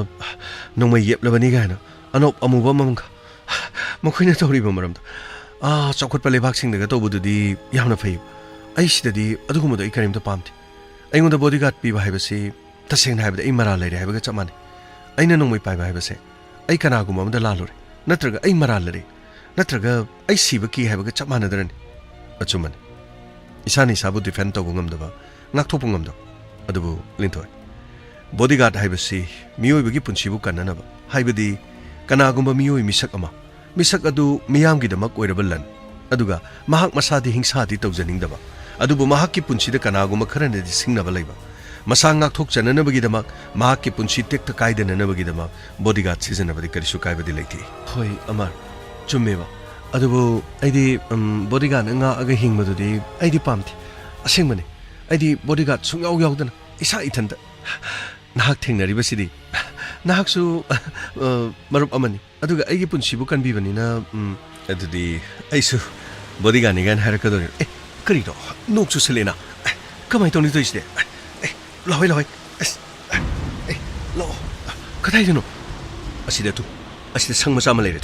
ꯅꯣꯡꯃꯩ ꯌꯦꯞꯂꯕꯅꯤ ꯀꯥꯏꯅ ꯑꯅꯧ ꯑꯃꯨꯕ ꯑꯃꯃꯝꯒ ꯃꯈꯣꯏꯅ ꯇꯧꯔꯤꯕ ꯃꯔꯝꯗꯣ ꯆꯥꯎꯈꯠꯄ ꯂꯩꯕꯥꯛꯁꯤꯡꯗꯒ ꯇꯧꯕꯗꯨꯗꯤ ꯌꯥꯝꯅ ꯐꯩ ꯑꯩ ꯁꯤꯗꯗꯤ ꯑꯗꯨꯒꯨꯝꯕꯗꯣ ꯑꯩ ꯀꯔꯤꯝꯇ ꯄꯥꯝꯗꯦ ꯑꯩꯉꯣꯟꯗ ꯕꯣꯗꯤꯒꯥꯔꯗ ꯄꯤꯕ ꯍꯥꯏꯕꯁꯤ ꯇꯁꯦꯡꯅ ꯍꯥꯏꯕꯗ ꯑꯩ ꯃꯔꯥꯜ ꯂꯩꯔꯦ ꯍꯥꯏꯕꯒ ꯆꯞ ꯃꯥꯟꯅꯩ ꯑꯩꯅ ꯅꯣꯡꯃꯩ ꯄꯥꯏꯕ ꯍꯥꯏꯕꯁꯦ ꯑꯩ ꯀꯅꯥꯒꯨꯝꯕ ꯑꯃꯗ ꯂꯥꯜꯂꯨꯔꯦ ꯅꯠꯇ꯭ꯔꯒ ꯑꯩ ꯃꯔꯥꯜ ꯂꯩꯔꯦ ꯅꯠꯇ꯭ꯔꯒ ꯑꯩ ꯁꯤꯕ ꯀꯤ ꯍꯥꯏꯕꯒ ꯆꯞ ꯃꯥꯟꯅꯗ꯭ꯔꯅꯤ ꯑꯆꯨꯝꯕꯅꯤ ꯏꯁꯥꯅ ꯏꯁꯥꯕꯨ ꯗꯤꯐꯦꯟ ꯇꯧꯕ ꯉꯝꯗꯕ ꯉꯥꯛꯊꯣꯛꯄ ꯉꯝꯗꯕ ꯑꯗꯨꯕꯨ ꯂꯤꯟꯊꯣꯏ ꯕꯣꯗꯤꯒꯥꯔꯗ ꯍꯥꯏꯕꯁꯤ ꯃꯤꯑꯣꯏꯕꯒꯤ ꯄꯨꯟꯁꯤꯕꯨ ꯀꯟꯅꯅꯕ ꯍꯥꯏꯕꯗꯤ ꯀꯅꯥꯒꯨꯝꯕ ꯃꯤꯑꯣꯏ ꯃꯤꯁꯛ ꯑꯗꯨ ꯃꯤꯌꯥꯝꯒꯤꯗꯃꯛ ꯑꯣꯏꯔꯕ ꯂꯟ ꯑꯗꯨꯒ ꯃꯍꯥꯛ ꯃꯁꯥꯗꯤ ꯍꯤꯡꯁꯥꯗꯤ ꯇꯧꯖꯅꯤꯡꯗꯕ ꯑꯗꯨꯕꯨ ꯃꯍꯥꯛꯀꯤ ꯄꯨꯟꯁꯤꯗ ꯀꯅꯥꯒꯨꯝꯕ ꯈꯔꯅꯗꯤ ꯁꯤꯡꯅꯕ ꯂꯩꯕ ꯃꯁꯥ ꯉꯥꯛꯊꯣꯛꯆꯅꯅꯕꯒꯤꯗꯃꯛ ꯃꯍꯥꯛꯀꯤ ꯄꯨꯟꯁꯤ ꯇꯦꯛꯇ ꯀꯥꯏꯗꯅꯅꯕꯒꯤꯗꯃꯛ ꯕꯣꯗꯤꯒꯥꯔꯗ ꯁꯤꯖꯤꯟꯅꯕꯗꯤ ꯀꯔꯤꯁꯨ ꯀꯥꯏꯕꯗꯤ ꯂꯩꯇꯦ ꯍꯣꯏ ꯑꯃꯔ ꯆꯨꯝꯃꯦꯕ ꯑꯗꯨꯕꯨ ꯑꯩꯗꯤ ꯕꯣꯗꯤꯒꯥꯔꯗꯅ ꯉꯥꯛꯑꯒ ꯍꯤꯡꯕꯗꯨꯗꯤ ꯑꯩꯗꯤ ꯄꯥꯝꯗꯦ ꯑꯁꯦꯡꯕꯅꯤ ꯑꯩꯗꯤ ꯕꯣꯗꯤꯒꯥꯔꯗ ꯁꯨꯡꯌꯥꯎ ꯌꯥꯎꯗꯅ ꯏꯁꯥ ꯏꯊꯟꯇ ꯅꯍꯥꯛ ꯊꯦꯡꯅꯔꯤꯕꯁꯤꯗꯤ ꯅꯍꯥꯛꯁꯨ ꯃꯔꯨꯞ ꯑꯃꯅꯤ ꯑꯗꯨꯒ ꯑꯩꯒꯤ ꯄꯨꯟꯁꯤꯕꯨ ꯀꯟꯕꯤꯕꯅꯤꯅ ꯑꯗꯨꯗꯤ ꯑꯩꯁꯨ ꯕꯣꯗꯤꯒꯥꯔꯗꯅꯤ ꯀꯥꯏꯅ ꯍꯥꯏꯔꯛꯀꯗꯣꯔꯤꯅꯣ ꯀꯔꯤꯅꯣ ꯅꯣꯡ ꯆꯨꯁꯜꯂꯦꯅ ꯀꯃꯥꯏꯅ ꯇꯧꯅꯤ ꯇꯧꯔꯤꯁꯤꯗꯤ ꯂꯥꯛꯑꯣ ꯂꯥꯛꯑꯣ ꯀꯗꯥꯏꯗꯅꯣ ꯑꯁꯤꯗ ꯁꯪ ꯃꯆꯥ ꯑꯃ ꯂꯩꯔꯦ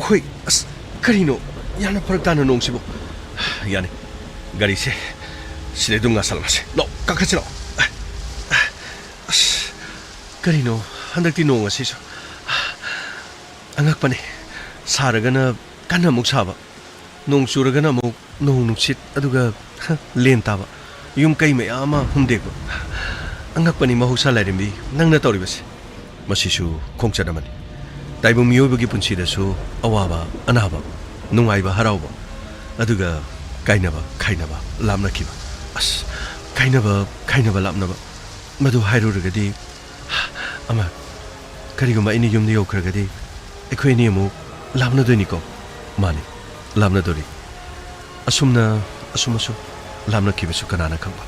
ꯍꯣꯏ ꯑꯁ ꯀꯔꯤꯅꯣ ꯌꯥꯝꯅ ꯐꯔꯛ ꯇꯥꯅ ꯅꯣꯡꯁꯤꯕꯨ ꯌꯥꯅꯤ ꯒꯥꯔꯤꯁꯦ ꯁꯤꯗꯩ ꯑꯗꯨꯝ ꯉꯥꯁꯜꯂꯝꯃꯁꯦ ꯂꯥꯛꯑꯣ ꯀꯥꯈꯠꯁꯤ ꯂꯥꯛꯑꯣ ꯑꯁ ꯀꯔꯤꯅꯣ ꯍꯟꯗꯛꯇꯤ ꯅꯣꯡ ꯑꯁꯤꯁꯨ ꯑꯉꯛꯄꯅꯤ ꯁꯥꯔꯒꯅ ꯀꯟꯅ ꯑꯃꯨꯛ ꯁꯥꯕ ꯅꯣꯡ ꯆꯨꯔꯒꯅ ꯑꯃꯨꯛ ꯅꯣꯡ ꯅꯨꯡꯁꯤꯠ ꯑꯗꯨꯒ ꯂꯦꯟ ꯇꯥꯕ ꯌꯨꯝ ꯀꯩ ꯃꯌꯥꯝ ꯑꯃ ꯍꯨꯝꯗꯦꯛꯄ ꯑꯉꯛꯄꯅꯤ ꯃꯍꯧꯁꯥ ꯂꯥꯏꯔꯦꯝꯕꯤ ꯅꯪꯅ ꯇꯧꯔꯤꯕꯁꯦ ꯃꯁꯤꯁꯨ ꯈꯣꯡꯆꯠ ꯑꯃꯅꯤ ꯇꯥꯏꯕꯪ ꯃꯤꯑꯣꯏꯕꯒꯤ ꯄꯨꯟꯁꯤꯗꯁꯨ ꯑꯋꯥꯕ ꯑꯅꯥꯕ ꯅꯨꯡꯉꯥꯏꯕ ꯍꯔꯥꯎꯕ ꯑꯗꯨꯒ ꯀꯥꯏꯅꯕ ꯈꯥꯏꯅꯕ ꯂꯥꯞꯅꯈꯤꯕ ꯑꯁ ꯀꯥꯏꯅꯕ ꯂꯥꯞꯅꯕ ꯃꯗꯨ ꯍꯥꯏꯔꯨꯔꯒꯗꯤ ꯑꯃ ꯀꯔꯤꯒꯨꯝꯕ ꯑꯩꯅ ꯌꯨꯝꯗ ꯌꯧꯈ꯭ꯔꯒꯗꯤ ꯑꯩꯈꯣꯏ ꯑꯅꯤ ꯑꯃꯨꯛ ꯂꯥꯞꯅꯗꯣꯏꯅꯤꯀꯣ ꯃꯥꯅꯤ ꯂꯥꯞꯅꯗꯣꯔꯤ ꯑꯁꯨꯝ ꯂꯥꯞꯅꯈꯤꯕꯁꯨ ꯀꯅꯥꯅ ꯈꯪꯕ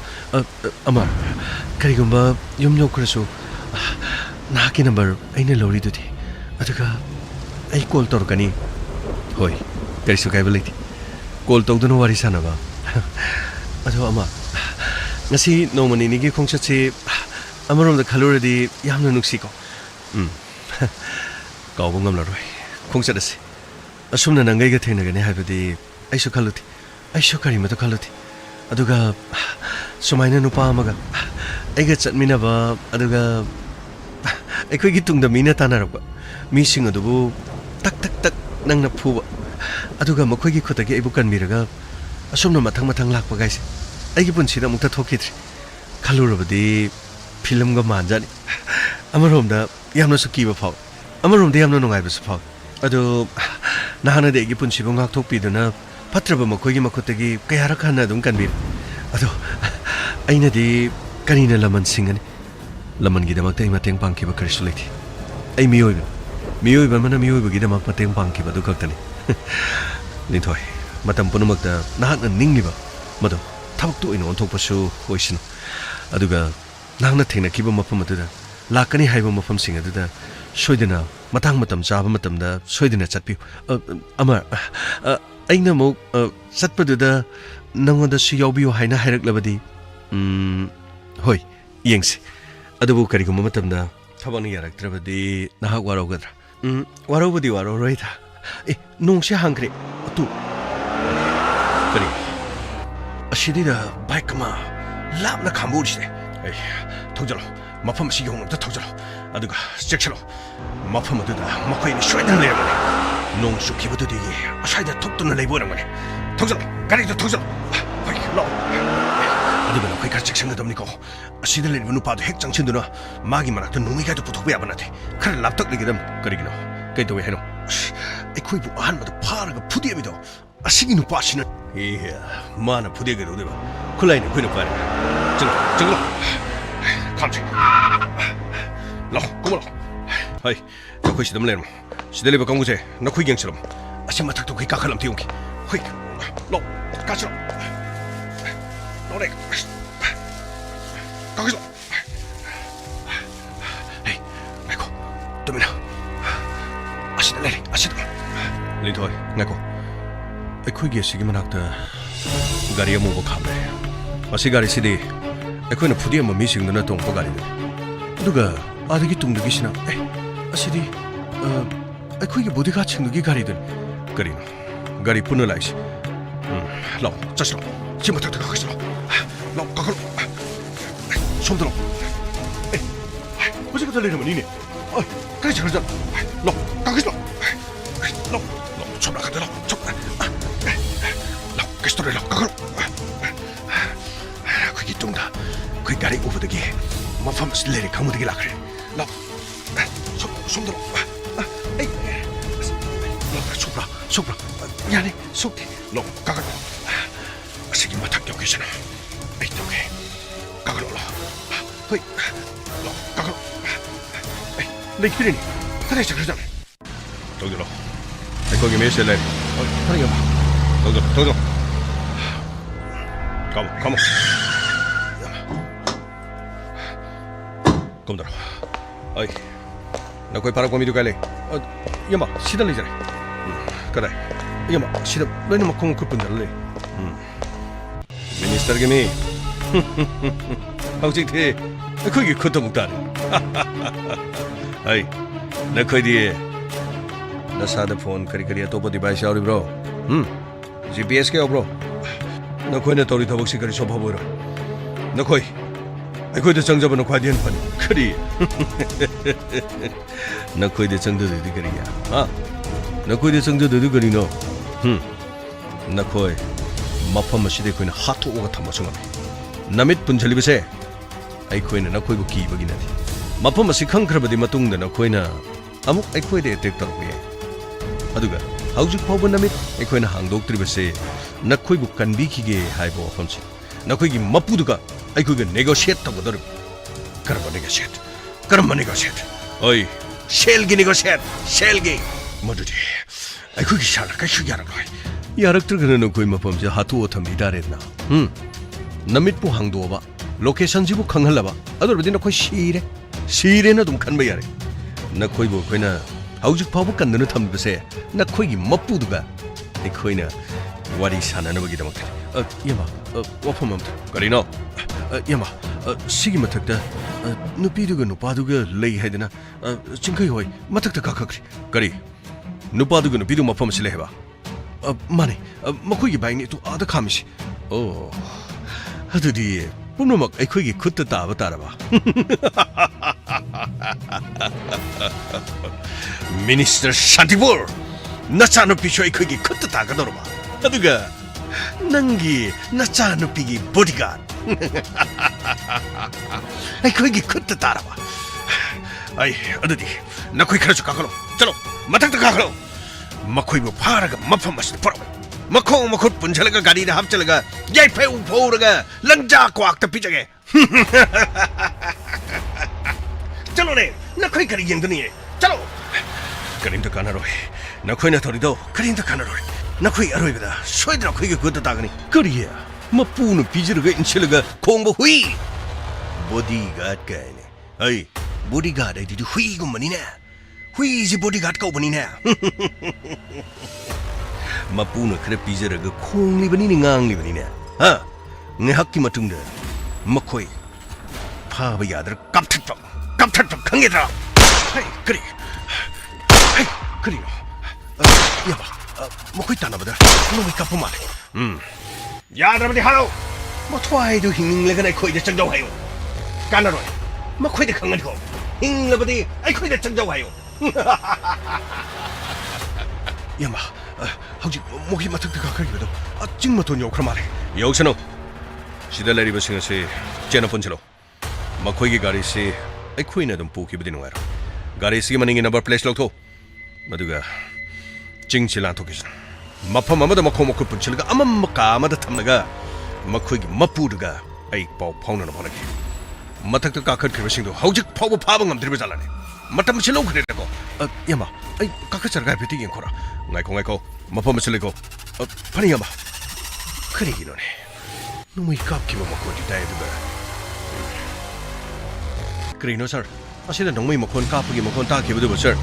ꯑꯃ ꯀꯔꯤꯒꯨꯝꯕ ꯌꯨꯝ ꯌꯧꯈ꯭ꯔꯁꯨ ꯅꯍꯥꯛꯀꯤ ꯅꯝꯕꯔ ꯑꯩꯅ ꯂꯧꯔꯤꯗꯨꯗꯤ ꯑꯗꯨꯒ ꯑꯩ ꯀꯣꯜ ꯇꯧꯔꯛꯀꯅꯤ ꯍꯣꯏ ꯀꯔꯤꯁꯨ ꯀꯥꯏꯕ ꯂꯩꯇꯦ ꯀꯣꯜ ꯇꯧꯗꯨꯅ ꯋꯥꯔꯤ ꯁꯥꯟꯅꯕ ꯑꯗꯣ ꯑꯃ ngasi noma nini khongchatse amarom da khaluradi yamna nuksiko kaubung ngamlaroi khongchatase asumna nangai ga thenagane haibadi aisu khaluti aisu kari mata khaluti aduga sumaina nupa amaga aiga chatminaba aduga aikoi gi tungda mina tanaraba mi sing adubu tak tak tak nangna phuba aduga makoi gi khotagi aibu kanmiraga asumna mathang mathang lakpa gaise ꯑꯩꯒꯤ ꯄꯨꯟꯁꯤꯗ ꯑꯃꯨꯛꯇ ꯊꯣꯛꯈꯤꯗ꯭ꯔꯤ ꯈꯜꯂꯨꯔꯕꯗꯤ ꯐꯤꯂꯝꯒ ꯃꯥꯟꯖꯥꯅꯤ ꯑꯃꯔꯣꯝꯗ ꯌꯥꯝꯅꯁꯨ ꯀꯤꯕ ꯐꯥꯎ ꯑꯃꯔꯣꯝꯗ ꯌꯥꯝꯅ ꯅꯨꯡꯉꯥꯏꯕꯁꯨ ꯐꯥꯎ ꯑꯗꯣ ꯅꯍꯥꯟꯅꯗꯤ ꯑꯩꯒꯤ ꯄꯨꯟꯁꯤꯕꯨ ꯉꯥꯛꯊꯣꯛꯄꯤꯗꯨꯅ ꯐꯠꯇ꯭ꯔꯕ ꯃꯈꯣꯏꯒꯤ ꯃꯈꯨꯠꯇꯒꯤ ꯀꯌꯥꯔꯛ ꯍꯟꯅ ꯑꯗꯨꯝ ꯀꯟꯕꯤꯔꯦ ꯑꯗꯣ ꯑꯩꯅꯗꯤ ꯀꯔꯤꯅ ꯂꯃꯟ ꯁꯤꯡꯒꯅꯤ ꯂꯃꯟꯒꯤꯗꯃꯛꯇ ꯑꯩ ꯃꯇꯦꯡ ꯄꯥꯡꯈꯤꯕ ꯀꯔꯤꯁꯨ ꯂꯩꯇꯦ ꯑꯩ ꯃꯤꯑꯣꯏꯕ ꯑꯃꯅ ꯃꯤꯑꯣꯏꯕꯒꯤꯗꯃꯛ ꯃꯇꯦꯡ ꯄꯥꯡꯈꯤꯕ ꯑꯗꯨ ꯈꯛꯇꯅꯤ ꯂꯤꯟꯊꯣꯏ ꯃꯇꯝ ꯄꯨꯝꯅꯃꯛꯇ ꯅꯍꯥꯛꯅ ꯅꯤꯡꯂꯤꯕ ꯃꯗꯨ ꯊꯕꯛꯇ ꯑꯣꯏꯅ ꯑꯣꯟꯊꯣꯛꯄꯁꯨ ꯑꯣꯏꯁꯅꯨ ꯑꯗꯨꯒ ꯅꯍꯥꯛꯅ ꯊꯦꯡꯅꯈꯤꯕ ꯃꯐꯝ ꯑꯗꯨꯗ ꯂꯥꯛꯀꯅꯤ ꯍꯥꯏꯕ ꯃꯐꯝꯁꯤꯡ ꯑꯗꯨꯗ ꯁꯣꯏꯗꯅ ꯃꯇꯥꯡ ꯃꯇꯝ ꯆꯥꯕ ꯃꯇꯝꯗ ꯁꯣꯏꯗꯅ ꯆꯠꯄꯤꯌꯨ ꯑꯃ ꯑꯩꯅ ꯑꯃꯨꯛ ꯆꯠꯄꯗꯨꯗ ꯅꯪꯉꯣꯟꯗꯁꯨ ꯌꯥꯎꯕꯤꯌꯨ ꯍꯥꯏꯅ ꯍꯥꯏꯔꯛꯂꯕꯗꯤ ꯍꯣꯏ ꯌꯦꯡꯁꯤ ꯑꯗꯨꯕꯨ ꯀꯔꯤꯒꯨꯝꯕ ꯃꯇꯝꯗ ꯊꯕꯛꯅ ꯌꯥꯔꯛꯇ꯭ꯔꯕꯗꯤ ꯅꯍꯥꯛ ꯋꯥꯔꯧꯒꯗ꯭ꯔꯥ ꯋꯥꯔꯧꯕꯗꯤ ꯋꯥꯔꯧꯔꯣꯏꯗ ꯅꯣꯡꯁꯦ ꯍꯥꯡꯈ꯭ꯔꯦ ꯑꯇꯨ ꯀꯔꯤ ꯑꯁꯤꯗꯩꯗ ꯕꯥꯏꯛ ꯑꯃ ꯂꯥꯞꯅ ꯈꯥꯝꯕꯨꯔꯤꯁꯦ ꯑꯩ ꯊꯧꯖꯜꯂꯣ ꯃꯐꯝ ꯑꯁꯤ ꯌꯧꯅꯕꯇ ꯊꯧꯖꯜꯂꯣ ꯑꯗꯨꯒ ꯆꯦꯛꯁꯤꯜꯂꯣ ꯃꯐꯝ ꯑꯗꯨꯗ ꯃꯈꯣꯏꯅ ꯁꯣꯏꯗꯅ ꯂꯩꯔꯝꯒꯅꯤ ꯅꯣꯡ ꯆꯨꯈꯤꯕꯗꯨꯗꯤ ꯑꯁ꯭ꯋꯥꯏꯗ ꯊꯣꯛꯇꯨꯅ ꯂꯩꯕ ꯑꯣꯏꯔꯝꯒꯅꯤ ꯊꯧꯖꯜꯂꯣ ꯒꯥꯔꯤꯗꯣ ꯊꯧꯖꯜꯂꯣ ꯍꯣꯏ ꯂꯥꯛꯑꯣ ꯑꯗꯨꯒ ꯅꯈꯣꯏ ꯈꯔ ꯆꯦꯛꯁꯤꯟꯒꯗꯕꯅꯤꯀꯣ ꯑꯁꯤꯗ ꯂꯩꯔꯤꯕ ꯅꯨꯄꯥꯗꯣ ꯍꯦꯛ ꯆꯪꯁꯤꯟꯗꯨꯅ ꯃꯥꯒꯤ ꯃꯅꯥꯛꯇ ꯅꯣꯡꯃꯩꯒꯥꯏꯗꯣ ꯄꯨꯊꯣꯛꯄ ꯌꯥꯕ ꯅꯠꯇꯦ ꯈꯔ ꯂꯥꯞꯇꯛ ꯂꯩꯒꯗꯕꯅꯤ ꯀꯔꯤꯒꯤꯅꯣ ꯀꯩꯗꯧꯋꯦ ꯍꯥꯏꯅꯣ ꯑꯩꯈꯣꯏꯕꯨ ꯑꯍꯥꯟꯕꯗ ꯐꯥꯔꯒ ꯐꯨꯗꯦꯛꯑꯝꯃꯤꯗꯣ ꯑꯁꯤꯒꯤ ꯅꯨꯄꯥꯁꯤꯅ ꯃꯥꯅ ꯐꯨꯗꯦꯛꯀꯗꯧꯗꯣꯏꯕ ꯈꯨꯠꯂꯥꯏꯅ ꯑꯩꯈꯣꯏꯅ ꯄꯥꯏꯔꯦ ꯆꯪꯂꯣ ꯈꯥꯝꯁꯤ ꯂꯥꯛꯑꯣ ꯀꯨꯝꯃ ꯂꯥꯛꯑꯣ ꯍꯣꯏ ꯅꯈꯣꯏ ꯁꯤꯗ ꯑꯃ ꯂꯩꯔꯝꯃꯣ ꯁꯤꯗ ꯂꯩꯕ ꯀꯥꯡꯕꯨꯁꯦ ꯅꯈꯣꯏ ꯌꯦꯡꯁꯤꯜꯂꯝꯃꯣ ꯑꯁꯤ ꯃꯊꯛꯇ ꯑꯩꯈꯣꯏ ꯀꯥꯈꯠꯂꯝꯇ ꯌꯦꯡꯒꯦ ꯍꯣꯏ ꯂꯥꯛꯑꯣ ꯀꯥꯁꯤꯜꯂꯣ ꯂꯥꯛꯑꯣ ꯀꯥꯈꯠꯂꯣ ꯍꯦ ꯉꯥꯏꯈꯣ ꯇꯨꯃꯤꯟꯅ ꯑꯁꯤꯗ ꯂꯩꯔꯦ ꯑꯁꯤꯗ ꯂꯤꯟꯊꯣꯏ ꯉꯥꯏꯈꯣ ꯑꯩꯈꯣꯏꯒꯤ ꯑꯁꯤꯒꯤ ꯃꯅꯥꯛꯇ ꯒꯥꯔꯤ ꯑꯃꯨꯕ ꯈꯥꯝꯂꯦ ꯃꯁꯤ ꯒꯥꯔꯤꯁꯤꯗꯤ ꯑꯩꯈꯣꯏꯅ ꯐꯨꯗꯦꯛꯑꯝꯕ ꯃꯤꯁꯤꯡꯗꯨꯅ ꯇꯣꯡꯕ ꯒꯥꯔꯤꯗꯨꯅꯤ ꯑꯗꯨꯒ ꯑꯗꯒꯤ ꯇꯨꯡꯗꯒꯤꯁꯤꯅ ꯑꯁꯤꯗꯤ ꯑꯩꯈꯣꯏꯒꯤ ꯕꯣꯗꯤꯒꯥꯔꯗꯁꯤꯡꯗꯨꯒꯤ ꯒꯥꯔꯤꯗꯨꯅꯤ ꯀꯔꯤꯅꯣ ꯒꯥꯔꯤ ꯄꯨꯟꯅ ꯂꯥꯛꯏꯁꯤ ꯂꯥꯛꯑꯣ ꯆꯠꯁꯤꯂꯣ ꯁꯤ ꯃꯊꯛꯇ ꯀꯥꯈꯠꯁꯤꯂꯣ ꯂꯥꯛꯑꯣ ꯀꯥꯈꯠꯂꯣ ꯁꯣꯝꯗ ꯂꯥꯛꯑꯣ ꯍꯧꯖꯤꯛ ꯈꯛꯇ ꯂꯩꯔꯝꯕꯅꯤꯅꯦ ꯀꯔꯤ ꯆꯠꯈ꯭ꯔꯖꯥꯠꯅꯣ ꯂꯥꯛꯑꯣ ꯀꯥꯈꯠꯁꯤꯂꯣ ꯂꯥꯛꯑꯣ ꯁꯣꯝ ꯅꯥꯀꯟꯗ ꯂꯥꯛꯑꯣ ꯀꯩꯁꯇꯧꯔꯦ ꯂꯥꯛꯑꯣ ꯀꯥꯈꯠꯂꯣ ꯑꯩꯈꯣꯏꯒꯤ ꯇꯨꯡꯗ ꯑꯩꯈꯣꯏ ꯒꯥꯔꯤ ꯎꯕꯗꯒꯤ ꯃꯐꯝ ꯑꯁꯤ ꯂꯩꯔꯦ ꯈꯪꯕꯗꯒꯤ ꯂꯥꯛꯈ꯭ꯔꯦ ꯂꯥꯛꯑꯣ ꯁꯣꯝꯗ ꯂꯥꯛꯑꯣ ꯁꯣꯛꯄ꯭ꯔꯥ ꯌꯥꯅꯤ ꯁꯣꯛꯇꯦ ꯂꯥꯛꯑꯣ ꯀꯥꯈꯠꯂꯣ ꯑꯁꯤꯒꯤ ꯃꯊꯛ ꯌꯧꯒꯦꯁꯤꯅ ꯑꯩ ꯇꯧꯒꯦ ꯀꯥꯈꯠꯂꯣ ꯂꯥꯛꯑꯣ ꯍꯣꯏ ꯂꯥꯛꯑꯣ ꯀꯥꯈꯠꯂꯣ ꯂꯩꯈꯤꯗ꯭ꯔꯦꯅꯤ ꯀꯗꯥꯏ ꯆꯠꯈ꯭ꯔꯖꯥꯠꯅꯣ ꯇꯧꯖꯜꯂꯣ ꯑꯩꯈꯣꯏꯒꯤ ꯃꯦꯁꯦ ꯂꯩ ꯐꯔꯦ ꯌꯥꯝ ꯇꯧꯖꯜꯂꯣ Come on. ꯀꯨꯝꯗꯔꯣ ꯑꯩ ꯅꯈꯣꯏ ꯐꯥꯔꯛꯄ ꯃꯤꯗꯨ ꯀꯥꯏ ꯂꯩ ꯏꯌꯥꯝꯕ ꯁꯤꯗ ꯂꯩꯖꯔꯦ ꯀꯗꯥꯏ ꯏꯌꯥꯝꯕ ꯁꯤꯗ ꯂꯣꯏꯅꯃꯛ ꯈꯣꯡ ꯈꯨꯠ ꯄꯨꯟꯖꯜꯂ ꯂꯩ ꯃꯤꯅꯤꯁꯇꯔꯒꯤ ꯃꯤ ꯍꯧꯖꯤꯛꯇꯤ ꯑꯩꯈꯣꯏꯒꯤ ꯈꯨꯠꯇ ꯑꯃꯨꯛ ꯇꯥꯔꯦ ꯑꯩ ꯅꯈꯣꯏꯗꯤ ꯅꯁꯥꯗ ꯐꯣꯟ ꯀꯔꯤ ꯑꯇꯣꯞꯄ ꯗꯤꯚꯥꯏꯁ ꯌꯥꯎꯔꯤꯕ꯭ꯔꯣ GPS ꯌꯥꯎꯕ꯭ꯔꯣ ꯅꯈꯣꯏꯅ ꯇꯧꯔꯤ ꯊꯕꯛꯁꯤ ꯀꯔꯤꯁꯨ ꯑꯐꯕ ꯑꯣꯏꯔꯣꯏ ꯅꯈꯣꯏ ꯑꯩꯈꯣꯏꯗ ꯆꯪꯖꯕꯅ ꯈ꯭ꯋꯥꯏꯗꯒꯤ ꯍꯦꯟꯅ ꯐꯅꯤ ꯀꯔꯤ ꯅꯈꯣꯏꯗ ꯆꯪꯖꯗꯣꯏꯗꯤ ꯀꯔꯤ야 ꯅꯈꯣꯏꯗ ꯆꯪꯖꯗꯣꯏꯗꯤ ꯀꯔꯤꯅꯣ ꯅꯈꯣꯏ ꯃꯐꯝ ꯑꯁꯤꯗ ꯑꯩꯈꯣꯏꯅ ꯍꯥꯠꯇꯣꯛꯑꯒ ꯊꯝꯕꯁꯨ ꯉꯝꯃꯤ ꯅꯃꯤꯠ ꯄꯨꯟꯁꯤꯜꯂꯤꯕꯁꯦ ꯑꯩꯈꯣꯏꯅ ꯅꯈꯣꯏꯕꯨ ꯀꯤꯕꯒꯤ ꯅꯠꯇꯦ ꯃꯐꯝ ꯑꯁꯤ ꯈꯪꯈ꯭ꯔꯕꯗꯤ ꯃꯇꯨꯡꯗ ꯅꯈꯣꯏꯅ ꯑꯃꯨꯛ ꯑꯩꯈꯣꯏꯗ ꯑꯦꯇꯦꯛ ꯇꯧꯔꯛꯄ ꯌꯥꯏ ꯑꯗꯨꯒ ꯍꯧꯖꯤꯛ ꯐꯥꯎꯕ ꯅꯃꯤꯠ ꯑꯩꯈꯣꯏꯅ ꯍꯥꯡꯗꯣꯛꯇ꯭ꯔꯤꯕꯁꯦ ꯅꯈꯣꯏꯕꯨ ꯀꯟꯕꯤꯈꯤꯒꯦ ꯍꯥꯏꯕ ꯋꯥꯐꯝꯁꯤ ꯅꯈꯣꯏꯒꯤ ꯃꯄꯨꯗꯨꯒ ꯑꯩꯈꯣꯏꯒ ꯅꯦꯒꯣꯁꯤꯌꯦꯠ ꯇꯧꯒꯗꯧꯔꯤꯕ 그러니까 셋 그러니까 셋 어이 셀기니가 셋 셀기 뭐더지 아이 그게 샬라가 휴게하라고 야락들 그는 거의 뭐 범죄 하투어터 미다랬나 남mit부 항도어봐 로케이션 지부 강할라봐 아들어디 너 거의 시레나 좀 간바야래 나 거의 뭐 거이나 아우직 바보 간느는 탐드세 나 거기 멋부두가 이 거이나 와리 사나는 거기다 먹게 야마 와퍼맘들 거리노 야마 시기 마탁다 누피두가 누파두가 레이 해드나 징카이 호이 마탁다 가카그리 거리 누파두가 누피두 마퍼마 실레 해봐 마네 마코이기 바이니 또 아다 카미시 아들이 뿜노막 아이코이기 그때 따봐 따라봐 미니스터 샨티볼 나짜노 피쇼이 그게 그때 따가더라봐 아두가 난기 나짜노 피기 보디가드 아이코이기 그때 따라봐 아이 아들이 나 코이 그래서 가가로 चलो 마탁다 가가로 마코이보 파라가 마파마시 보라 마코 분절가 가리를 합절가 야이페 우포르가 런자 꽉다 비저게 चलो रे ना कोई करी यंगनी है चलो करिंदा कानारो ना कोई ना थोड़ी दो करिंदा कानारो ना कोई अरोई बदा सोई दरा कोई के गुद्दा तागनी करिया मपून बिजरगा इंचलगा कोंबो हुई बॉडीगार्ड कहने अई बॉडीगार्ड है दी हुई गुमनी ने हुई जी बॉडीगार्ड को बनी ने मपून खरे बिजरगा खोंगली बनी ने ngang बनी ने हां ने हक्की मतुंग दे मकोई 파바 야들 깜짝떡 강해라 그리 야봐 먹고 있다나 보다 너무 까쁘만 야들아버지 하로 뭐 토아이도 힝레가네 코이데 정정하요 까나로 뭐 코이데 강하고 힝레버디 아이 코이데 정정하요 야마 하우지 목이 마특득 가까이거든 찍마 돈이 오크라 말해 여기서는 시달레리 버싱어시 제너폰처럼 마코이기 가리시 아이코이나 좀 보기 버디는 거야 가리시기 만행이 넘버 플래시 록토 마두가 징칠란 토기스 마파마마다 마코모크 분칠가 아맘마까 아마다 탐나가 마코이기 마푸르가 아이 ပေါဖောင်း나는 보내게 마탁도 까컷 그러싱도 하우직 파고 파방감 들고 잘라네 마탐 실로 그래라고 야마 아이 까컷처럼 가베 되긴 거라 나이콩 마파마 실리고 파니 야마 그리기노네 너무 이깝기만 먹고 뒤다해두가 그리노 서 아시다 농무이 먹곤 까쁘기 먹곤 따기부도 버서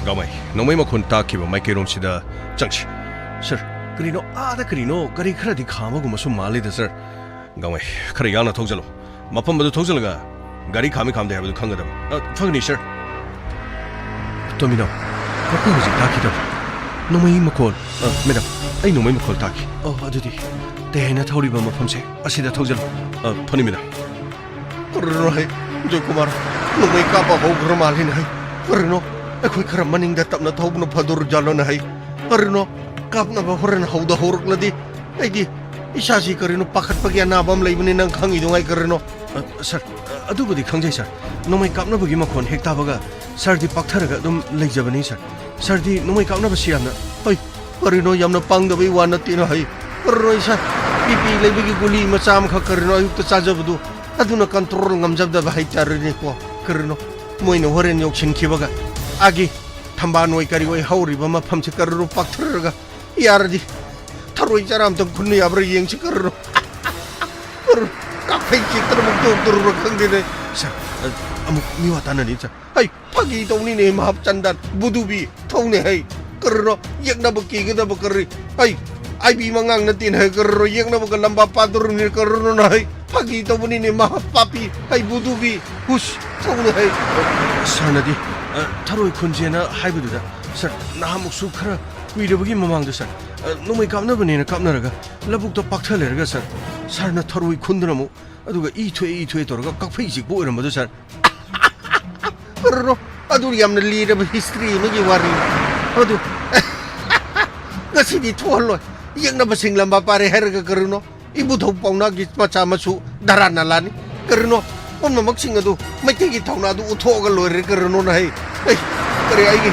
가마이 농무이 먹곤 따기부 마이케롬시다 정치 서 그리노 아다 그리노 그리 크라디 카마고 무슨 말리다 서 가마이 그래 야나 통절로 마펌도 통절가 가리 카미 감대 해도 강가다 파그니 서 도미노 거꾸지 따기다 농무이 먹곤 매담 아이 농무이 먹곤 따기 아두디 대나 타오리바 마펌세 아시다 통절로 펀입니다 그러라이 조금만 너무 까빠고 그런 말이네 그러노 그 그런 만인데 답나 더욱나 파도를 잘라나 하이 그러노 깝나 봐 호른 하우다 호르글라디 아이디 이샤시 그러노 빠컷빠기 나밤 레이브니 난 강이동아이 그러노 서 아두부디 강제 서 너무 깝나 보기만 콘 헥타바가 서디 빡타르가 좀 레이자바니 서 서디 너무 깝나 보시야나 하이 그러노 얌나 빵더비 와나 티나 하이 그러노 이샤 비비 레이브기 굴리 마참 카 그러노 아육도 짜자부도 아두나 컨트롤 감잡다 하이타르니고 그러노 모이노 호렌 욕신 키바가 아기 탐바노이 까리고 하우리바마 팜치까르로 빡트르가 야르디 타로이 자람도 군니 아브르 이행치 그러노 카페이치 뜨르목도 뜨르르 강디네 자 아무 미와다는 인자 아이 파기 동니네 마합잔단 무두비 통네 하이 그러노 역나버기 그다버 그리 아이 아이비 망강 나틴 해 그러노 역나버가 람바 빠두르니 그러노 하이 파기 더분이네 마파피 하이 부두비 후시 통네 하이 사나디 타로이 콘지에나 하이브드다 서 나하목 수카라 위르버기 마망도 서 너무 깝나버니네 깝나라가 라북도 빡털레르가 서 사나 타로이 콘드나모 아두가 이퇴 돌아가 깍페이직 뭐 이런 것도 서 그러노 아두리 얌나 리르버 히스토리 너기 와리 아두 가시디 투얼로 이양나버 싱람바 파레 헤르가 그러노 ibu thau pauna gi pacha masu darana lani karno omna maksing adu maite gi thauna adu uthoga loire karno nai ai kare ai gi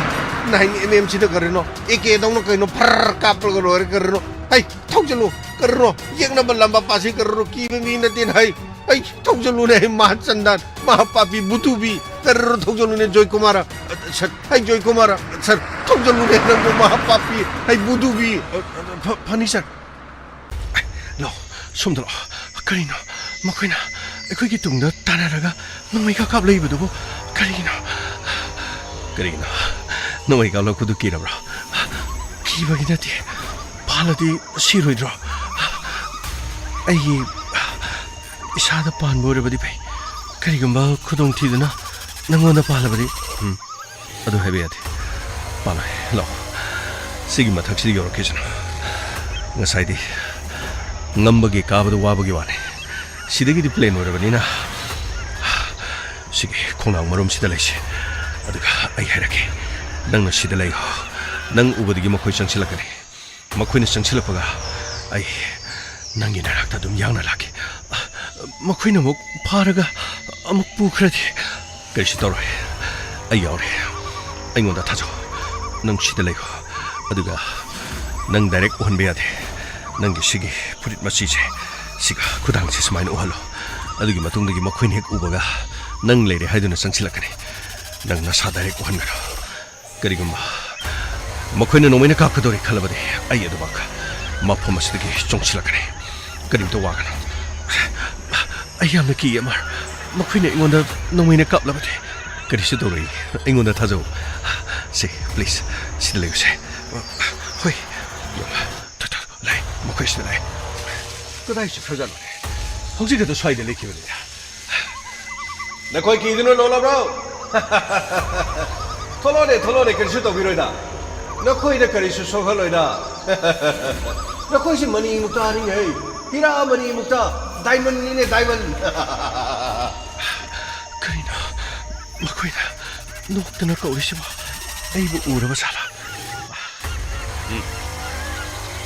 9mm sida karno eke dongno kaino phar kapal loire karno ai thau jalo karno yekna balamba pasi karno ki mi na tin hai Ay, 통절루네 마찬단 마하빠비 무두비 따르르 통절루네 조이코마라 아이 조이코마라 통절루네 뭐 마하빠비 아이 무두비 파니샷 로 숨들어 그리노 먹기나 그게 뚱더 따라라가 너희가 갑레이브도 그리나 너희가 로쿠도 끼라브라 기박이다디 발라디 시로이드라 아이 이사다 반보르버디 페 그리고마 쿠동티드나 낭원다 발라버디 아도 해베야디 발라 로 시기마 탁시디 요렇게잖아 ngasaidi ngambagi kabado wabagi wane sidagi di plane 오르버니나 시기 콩랑 머름 시달레시 아두가 아이 해라게 낭노 시달레요 낭 우버디기 먹고이 정실라까네 먹고이는 정실라빠가 아이 낭기 나락다 좀 양나라게 먹고이는 목 파르가 목 부크라디 그것이 떨어해 아이 여래 아이고다 타죠 낭 시달레요 아두가 낭 다이렉 오한베야데 낭기 시기 부릿 마시제 시가 그 당시에서 많이 오할로 아두기 마통덕이 먹고이는 핵 우버가 낭 레이레 하이드는 정실라까네 낭 나사 다이렉 오한가로 그리고 먹고이는 오메네 깎으도리 칼라바데 아이에도 바까 마포마시드기 정실라까네 그리고 또 와가노 아이암나 기에 말 먹고이네 이건다 노메네 깎라바데 그리시 도리 이건다 타죠 시 플리즈 시들레요세 호이 토토 라이 먹고이 시들레 그다이시 표자노네 혹시그도 쏴이들 리키버리다 나 거기 기드는 놀라브로 톨로네 그리시 또 비로이다 너 거기다 그리시 소갈로이다 너 거기시 머니 묵다 아니해 히라 머니 묵다 다이먼이네 다이먼 그리나 먹고이다 녹드나 거리시 봐 에이브 우러봐 살아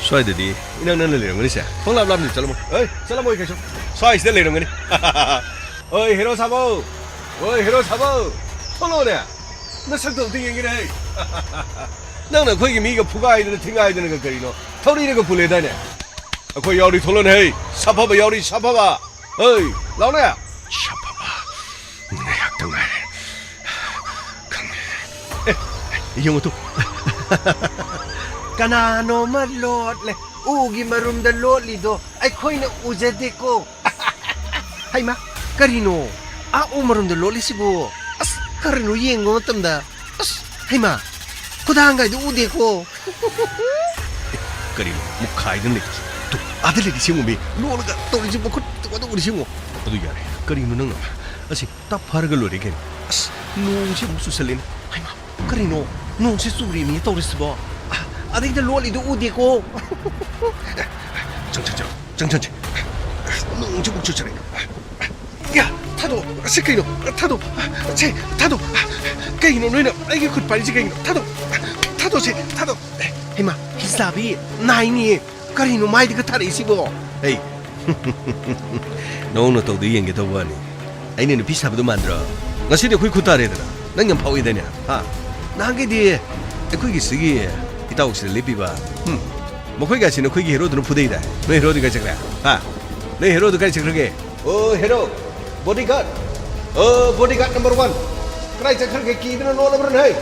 쏴이들이 이낭난을 내는 거니세 홍랍랍니 잘라모 어이 잘라모 이렇게 좀 쏴이시들 내는 거니 어이 헤로 사보 톨로네 너 sak도 어떻게 얘기를 해 너는 거기 미가 부가이드는 팅가이드는 거 거리노 털이는 거 불레다네 거기 여리 톨로네 사파바 여리 사파바 어이 라오네 사파바 내 약당말 이 영어 또 Kanano malot le ugi marum da lolido ay koy na ujade ko hay ma karino a umarum da loli sibo as karino yengo tamda as hay ma kudanga do ude ko karino mukhai den le to adele di singo me lolga to ri sibo ko to ri singo adu yare karino nang asi ta farga lori ken as no si musu selin hay ma karino no si suri mi to ri sibo 아들들 롤리도 우디고 정천지 농지 묵주처래 야 타도 스케이노 타도 제 타도 게이노 너희는 이게 굿 빨리 게이노 타도 제 타도 헤마 히사비 나이니 까리노 마이디 그 타래 이시고 에이 너는 또 이행게 더 보니 아이는 비싸도 만들어 나시대 그이 굿다래더라 난 파워이 되냐 아 나게 뒤에 그게 쓰기 이따 혹시 리피바 뭐 거기가 지는 거기 헤로드는 부대이다 너 헤로드가 저거야 너 헤로드가 저렇게 헤로 보디가드 보디가드 넘버 1 그래 저렇게 기드는 놀아버는 해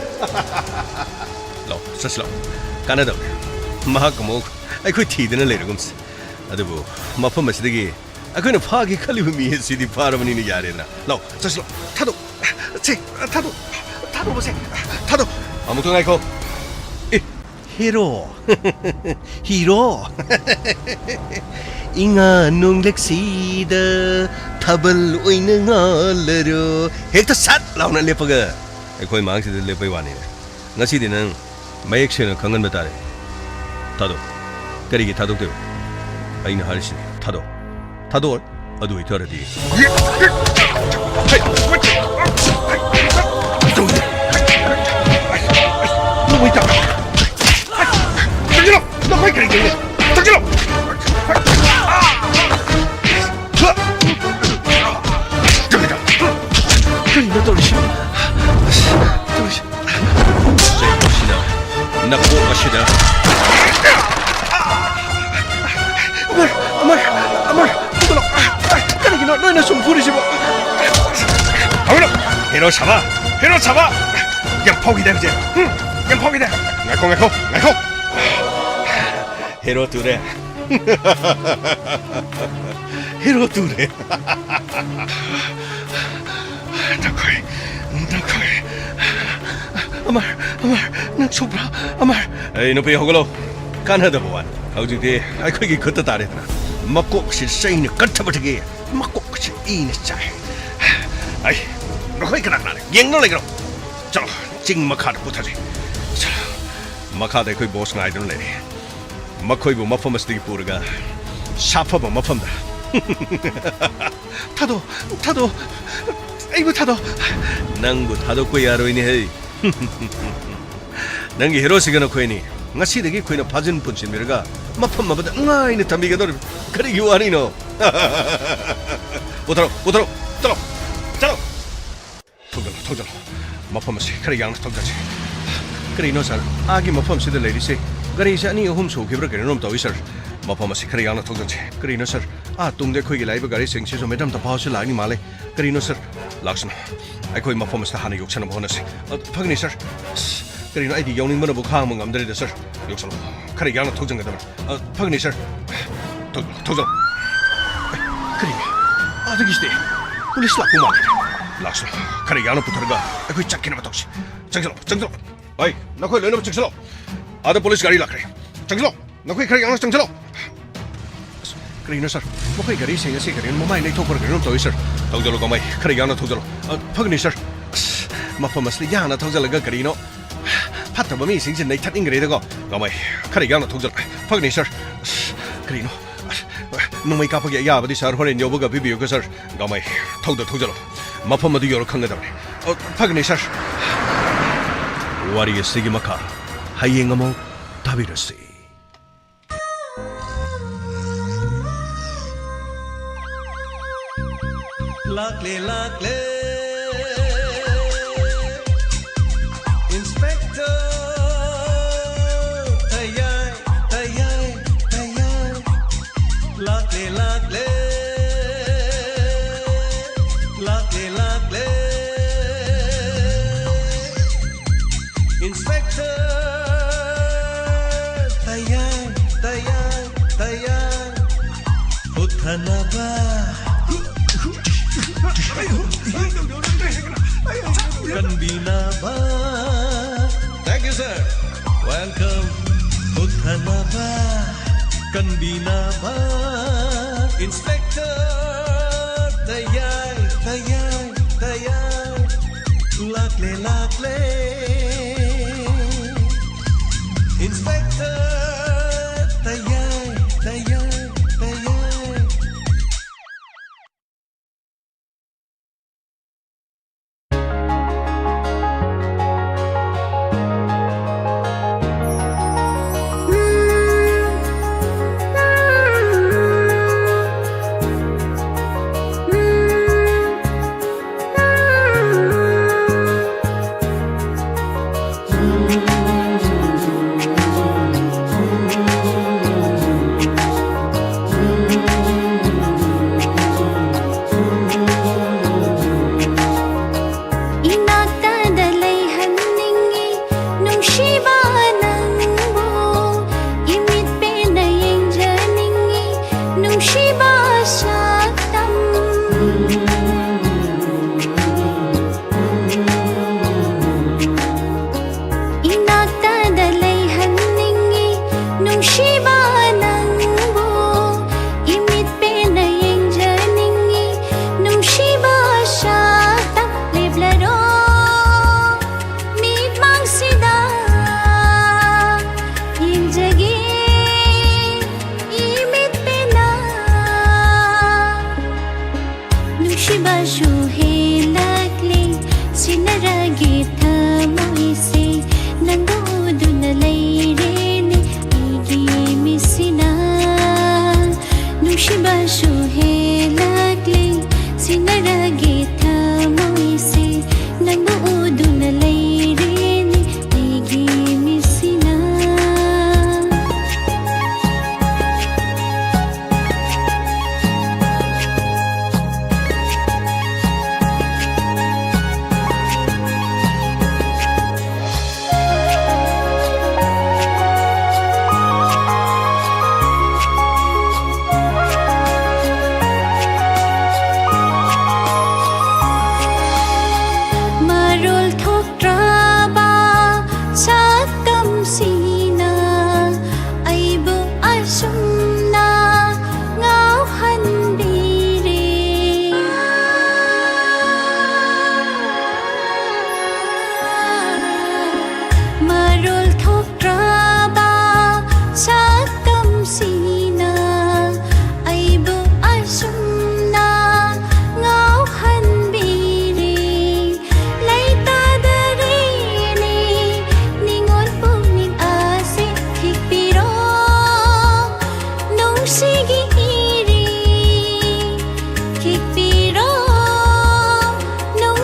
로 사슬로 까나다 마하고 뭐 아이 그 티드는 레르금스 아두부 마품 마시되기 그는 파기 칼리브 미에시디 파르버니니 야레나 로 사슬로 타도 보세 타도 아무튼 아이코 히로 잉아 농렉시다 타벌 오이는 얼레로 헥터 삿 라우나 레퍼가 거의 망치들 레퍼이 와네 나시디는 마이엑션을 강건몇 달에 타도 그리기 타도되고 아이는 할시네 타도 어두이 더러디 너무 있다 당기로! 너 거기 그래 당기로! 저기다 그리 너 떨리시 제이시나 나 고가시다 어머 부들어 그러기 너 ꯀꯟꯅ ꯁꯨꯝ ꯐꯨꯔꯤꯁꯤꯕꯣ ꯍꯧꯔꯣ ꯍꯦꯔꯣ 잡아 ꯍꯦꯔꯣ 잡아 야 포기돼 이제 야 포기돼 ꯉꯥꯏꯈꯣ ꯍꯦꯔꯣ ꯇꯨꯔꯦ ꯍꯦꯔꯣ ꯇꯨꯔꯦ ꯅꯈꯣꯏ ꯑꯃꯔ ꯅꯪ ꯁꯣꯛꯄ꯭ꯔꯥ ꯑꯃꯔ ꯑꯩ ꯅꯨꯄꯤ ꯍꯧꯒꯠꯂꯣ ꯀꯥꯟꯅꯗꯕ ꯋꯥꯅꯤ ꯍꯧꯖꯤꯛꯇꯤ ꯑꯩꯈꯣꯏꯒꯤ ꯈꯨꯠꯇ ꯇꯥꯔꯦꯗꯅ ꯃꯀꯣꯛꯁꯤ ꯆꯩꯅ ꯀꯠꯊꯕꯗꯒꯤ ꯃꯀꯣꯛꯁꯤ ꯏꯅ ꯆꯥꯏ ꯑꯩ ꯅꯈꯣꯏ ꯀꯅꯥ ꯌꯦꯡꯅ ꯂꯩꯒ꯭ꯔꯣ ꯆꯂꯣ ꯆꯤꯡ ꯃꯈꯥꯗ ꯄꯨꯊꯁꯤ ꯃꯈꯥꯗ ꯑꯩꯈꯣꯏ ꯕꯣꯁ ꯉꯥꯏꯗꯨꯅ ꯂꯩꯔꯦ ꯃꯈꯣꯏꯕꯨ ꯃꯐꯝ ꯑꯁꯤꯗꯒꯤ ꯄꯨꯔꯒ ꯁꯥꯐꯕ ꯃꯐꯝꯗ 타도 아이고 타도 낭부 타도고 야로이니 헤이 낭기 히로시가 놓고이니 ngasiꯗꯒꯤ ꯑꯩꯈꯣꯏꯅ ꯐꯥꯖꯤꯟ ꯄꯨꯟꯁꯤꯟꯕꯤꯔꯒ ꯃꯐꯝ ꯑꯃꯗ ꯉꯥꯏꯅ ꯊꯝꯕꯤꯒꯗꯧꯔꯤ ꯀꯔꯤꯒꯤ ꯋꯥꯔꯤꯅꯣ ꯎꯊꯔꯣ ꯆꯂꯣ ꯊꯧꯖꯜꯂꯣ ꯃꯐꯝ ꯑꯁꯤ ꯈꯔ ꯌꯥꯡꯅ ꯊꯧꯖꯁꯤ ꯀꯔꯤꯅꯣ ꯁꯥꯔ 아기 ꯃꯐꯝꯁꯤꯗ ꯂꯩꯔꯤꯁꯦ ꯒꯥꯔꯤꯁꯦ ꯑꯅꯤ ꯑꯍꯨꯝ ꯁꯣꯛꯈꯤꯕ꯭ꯔꯥ ꯀꯔꯤꯅꯣꯝ ꯇꯧꯏ ꯁꯥꯔ ꯃꯐꯝ ꯑꯁꯤ ꯈꯔ ꯌꯥꯡꯅ ꯊꯧꯖꯁꯤ ꯀꯔꯤꯅꯣ ꯁꯥꯔ ꯇꯨꯡꯗ ꯑꯩꯈꯣꯏꯒꯤ ꯂꯥꯛꯏꯕ ꯒꯥꯔꯤꯁꯤꯡꯁꯤꯁꯨ ꯃꯦꯗꯥꯝ ꯇꯐꯥꯎꯁꯤ ꯂꯥꯛꯅꯤ ꯃꯥꯜꯂꯦ ꯀꯔꯤꯅꯣ ꯁꯥꯔ ꯂꯥꯛꯁꯅꯨ ꯑꯩꯈꯣꯏ ꯃꯐꯝ ꯑꯁꯤꯗ ꯍꯥꯟꯅ ꯌꯣꯛꯁꯟꯅꯕ ꯍꯣꯠꯅꯁꯤ ꯐꯒꯅꯤ ꯁꯥꯔ 그리노 아이디 영닝만하고 가면 감들이다 서 역설로 그래 양나 토정가다 파그니 서 토정 그리 아저기 시대 폴리스 라고 말해 락스 그래 양나 붙어가 그 짝기나 맞덕시 정설로 아이 나 거기 레노 정설로 아들 폴리스 가리 락래 정설로 나 거기 그래 양나 정설로 그리노 서 뭐가 가리 생각이 그리는 뭐마이 내 토퍼 그리노 또 있어 토정로 가마이 그래 양나 토정로 파그니 서 마포마스 양나 토정로가 그리노 파트버 미싱진 내 탓인 그래도고 가마이 그래 양나 토정 파그니 서 그리노 놈이 까쁘게 야버디 서 호렌 여보가 비비고 서 가마이 토정로 마포마도 여러 칸가다 파그니 서 와리의 시기마카 하이행어모 다비르시 Luckily, Inspector, tayay, luckily, Inspector, tayay, uthanaba. Kanbinaba. Thank you, sir. Welcome. Uthanaba. Kanbinaba. Inspector. Tayay. Lakle. Inspector. Tayay.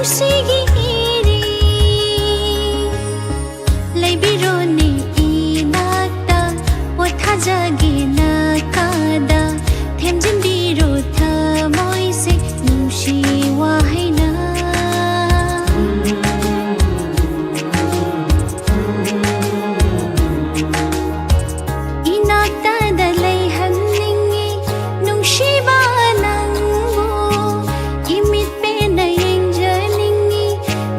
ꯅꯨꯡꯁꯤꯒꯤ ꯏꯔꯤ ꯂꯩꯕꯤꯔꯣꯅꯦ ꯏꯅꯥꯛꯇ ꯄꯣꯊꯥꯖꯒꯦ ꯅꯥꯀꯥꯗ ꯊꯦꯝꯖꯤꯟꯕꯤꯔꯣ ꯊꯃꯣꯏꯁꯦ ꯅꯨꯡꯁꯤ ꯋꯥꯍꯩꯅ 이낙다다 ꯂꯩꯍꯟꯅꯤꯡꯉꯤ ꯅꯨꯡꯁꯤꯕ ꯅꯪꯕꯨ 이mit배나 ꯌꯦꯡꯖꯅꯤꯡꯉꯤ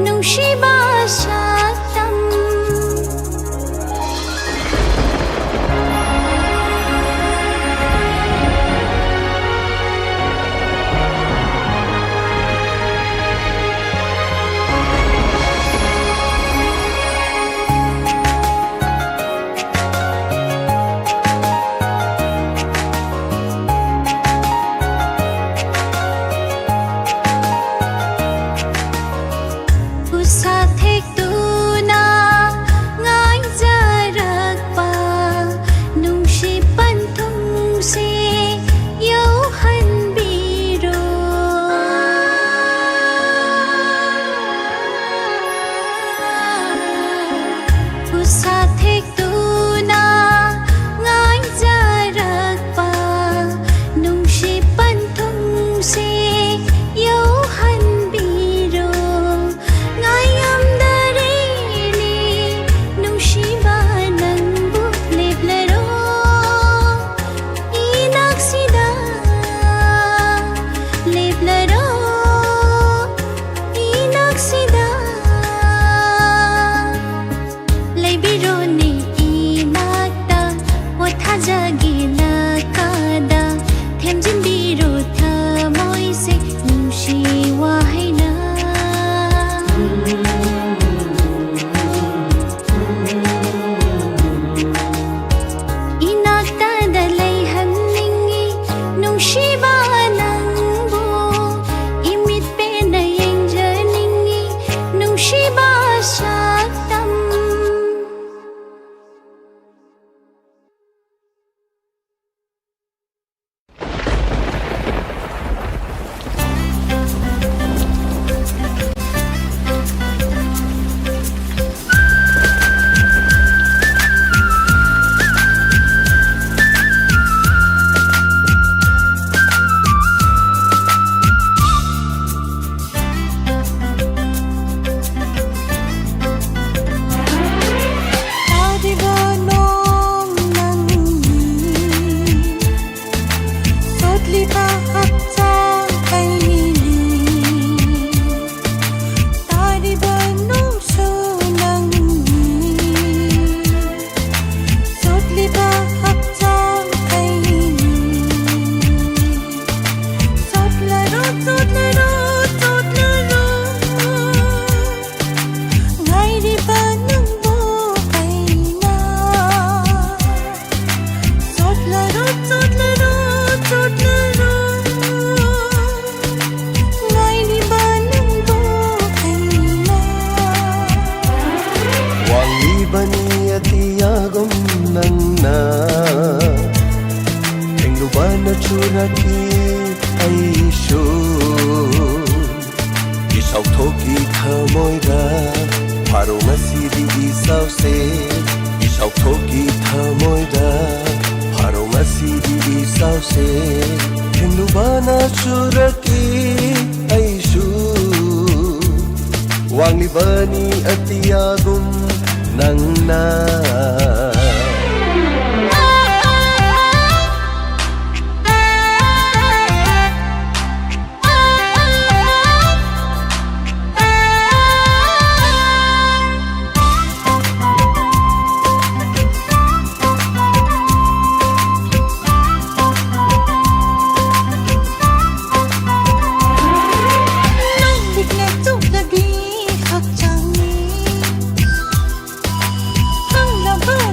ꯅꯨꯡꯁꯤꯕ ꯁꯛꯇꯝ 부사택두나 ngaijarakpa nungsipan thungse yauhanbiro 부사택두나 ngaijarakpa nungsipan thungse yauhanbiro ngayamdareni nungsiba nangbu leplaro inaksida leplaro inaksida leibirone inakta pothajage nakada themjinbiro thamoise nungsi wahaina 이낙다다 ꯂꯩꯍꯟꯅꯤꯡꯉꯤ ꯅꯨꯡꯁꯤꯕ ꯅꯪꯕꯨ 이mit배나 ꯌꯦꯡꯖꯅꯤꯡꯉꯤ ꯅꯨꯡꯁꯤꯕ ꯁꯛꯇꯝ 따디가놈 낭니 쏟리바 합장 갈리니 따디가놈 소낭니 쏟리바 합장 갈리니 쏟라로 쏟라로 쏟라로 ngairiba nangbu kaina sotlaro sotlaro sotlaro ngairiba nangbu kaina 왕이번이 어디야곰 낭나 땡루바나 추라키 아이쇼 이사우토기 타모이라 바로 마시디 이사우세 이사우토기 타모이라 바로 마시디 이사우세 땡루바나 추라키 아이쇼 왕이번이 어디야곰 낭나 빅내 뚝딱이 확장이 한라분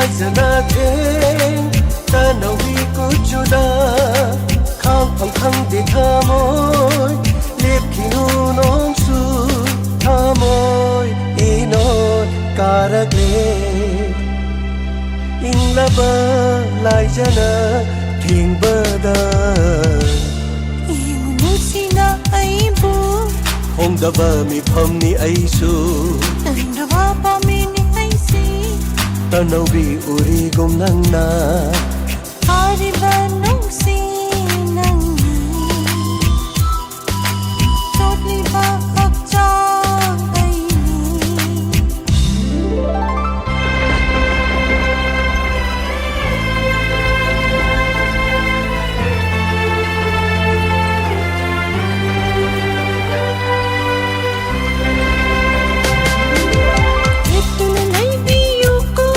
Laisana Theng Tanawi Kuchuda Khang Phang Khang De Thamoy Lep Khinu Nong Su Thamoy Inon Karakle Inglaba Laisana Theng Bada Iunusina aibu Hongdaba Mi Phamni Aisu Tandava pamini aisi Tanawi Uri Gom Nangna Hariba nungsi nangi Totli ba hakcha aini Ituna naibiyo ko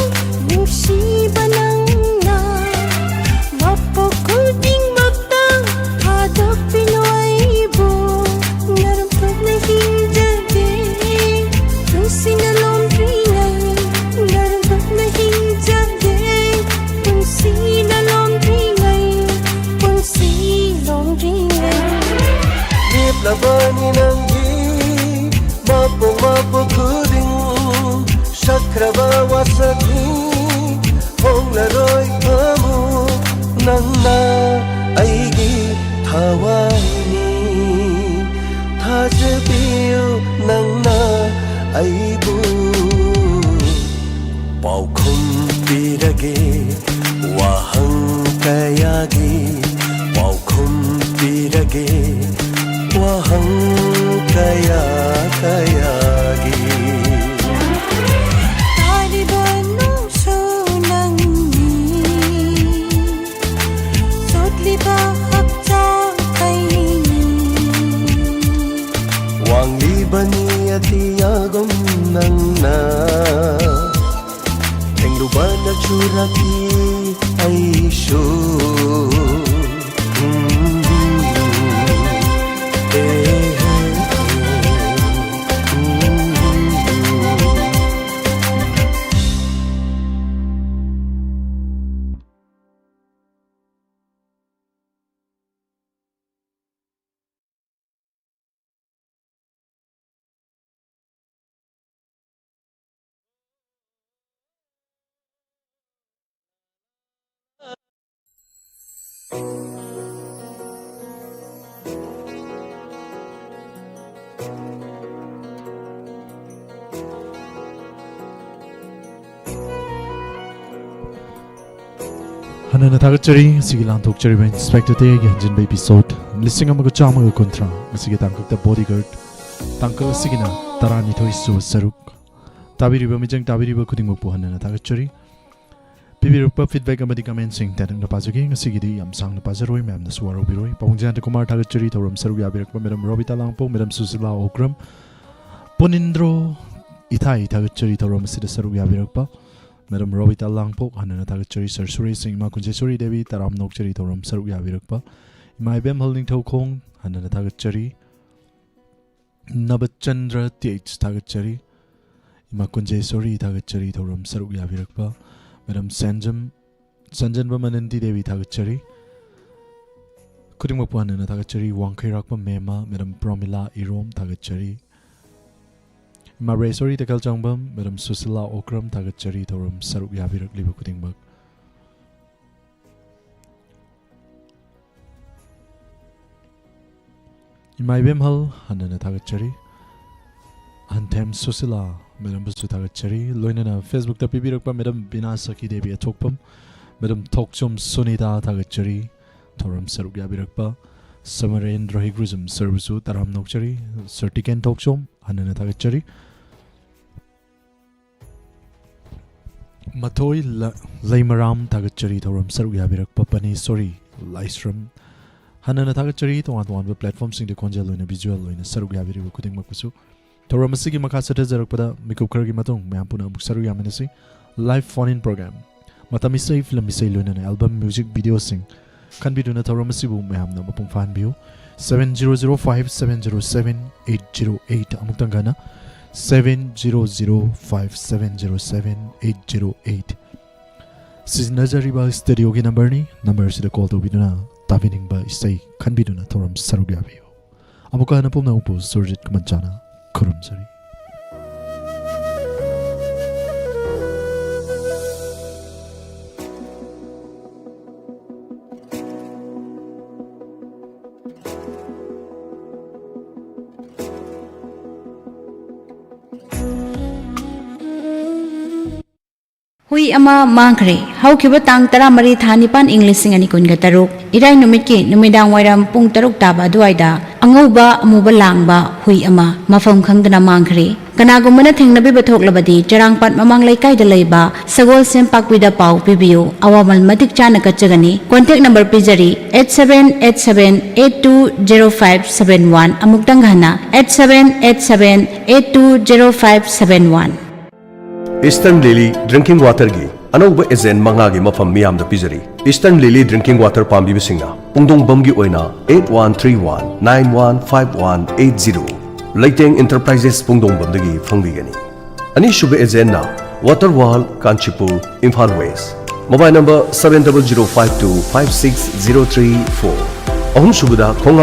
nungsiba nangna Mapukuding magtang hadap Pinoybo Narampag na hinjade Nungsi na lombringay Narampag na hinjade Nungsi na lombringay Nungsi lombringay Lip Labani Nangi Mapo Mapo Kuding Shakraba Wasaki Hong Laroy Kamu Nangna Aigi Thawaini Thajabiyo Nangna Aibu Paukhum Pirage Wahang Kayagi Paukhum Pirage Wahang Kayagi Hariba nungso nangi Totli ba hakcha aini Wang Libani Atiyagom Nangna Englubana Churaki Aisho 하나는 다그저리 시기랑 독저리 벤 스펙터 대기 한진 에피소드 리싱 아마고 짜마고 콘트라 시기 당극다 보디가드 당극 시기나 따라니 토이스 서룩 다비리버 미정 다비리버 쿠딩목부 하나는 다그저리 비비르빠 피드백 아마디 커멘싱 대등 나빠지기 시기디 암상 나빠져로이 맴나 수와로 비로이 봉지한테 고마르 다그저리 더럼 서룩 야비르빠 메람 로비타 랑포 메람 수슬라 오그럼 본인드로 이타이 다그저리 더럼 시드 서룩 야비르빠 Madam Robita Langpok Hanana Tagachari Sarsuri Singh Ma Kunjesuri Devi Taram Nokchari Thoram Saruk Yavirakpa Imai Bem Holding Tokong Hanana Tagachari Nabachandra TH Tagachari Ima Kunjesuri Tagachari Thoram Saruk Yavirakpa Madam Sanjan Vamanandi Devi Tagachari Kudingmakpu Hanana Tagachari Wangkairakpa Mema Madam Pramila Irom Tagachari Maresori Takal Changbam, Madam Susila Okram Tagachari Thoram Saruk Yavirak Liba Kudingbak. Imai Bemhal, Hanana Tagachari, Antem Susila, Madam Busu Tagachari, Loinana Facebook Tapibirakpa, Madam Binasaki Devi Atokpam, Madam Tokchum Sunita Tagachari, Thoram Saruk Yavirakpa, Samarendra Higruzum Servisu Taram Nokchari, Sertiken Tokchum, Hanana Tagachari. Matoi Laimaram Tagachari Thoram Saruk Yavirakpa Pani Sori Laisram Hanana Tagachari Tuan platform sing the conjalo in a visual in a Saruk Yaviri Kuding Makusu Thoram Sigi Makasata Zarakpada Mikukargi Matung Mampuna Muksaru Yamanasi live phone in program Matamisai Filamisai Lunan album music video sing can be done at Thoram Sibu Maham Namapung Fan View 7005707808 Amutangana 7005707808 सिजनजरीबा स्टूडियोगी नंबरनी नंबर सिदा कॉल तौबिदुना ताबिनिंगबा इसै खनबिदुना थोरम सरुग याबियो अमुका नपुमना उपु सुरजित कमंचाना खुरुमजरी hui ama mangre haukiba tang 13 tha 9 English ani kun ga taruk irai numit ki numidang wairam pung taruk taba duaida angauba amuba langba hui ama mafam khangdana mangre kanagumana thengnabi bathoklabadi charangpat mamang laikai da leiba sagol sempak wida pau pibiu awamal madik chana kachagani contact number pijari 8787820571 amuktang hana 8787820571 Eastern Lily drinking water की अनौब एजेंट मंगागी मफम मियाम द पिजरी ईस्टर्न लिली ड्रिंकिंग वाटर पाम्बी सिंगा पुंगदोंग बमगी ओइना 8131915180 लेटेंग इंटरप्राइजेस पुंगदोंग बमदगी फंगबिगनी अनि शुभ एजेंट ना water wall Kanchipur Imphal west mobile number 7005256034 अहम शुभदा खोंगा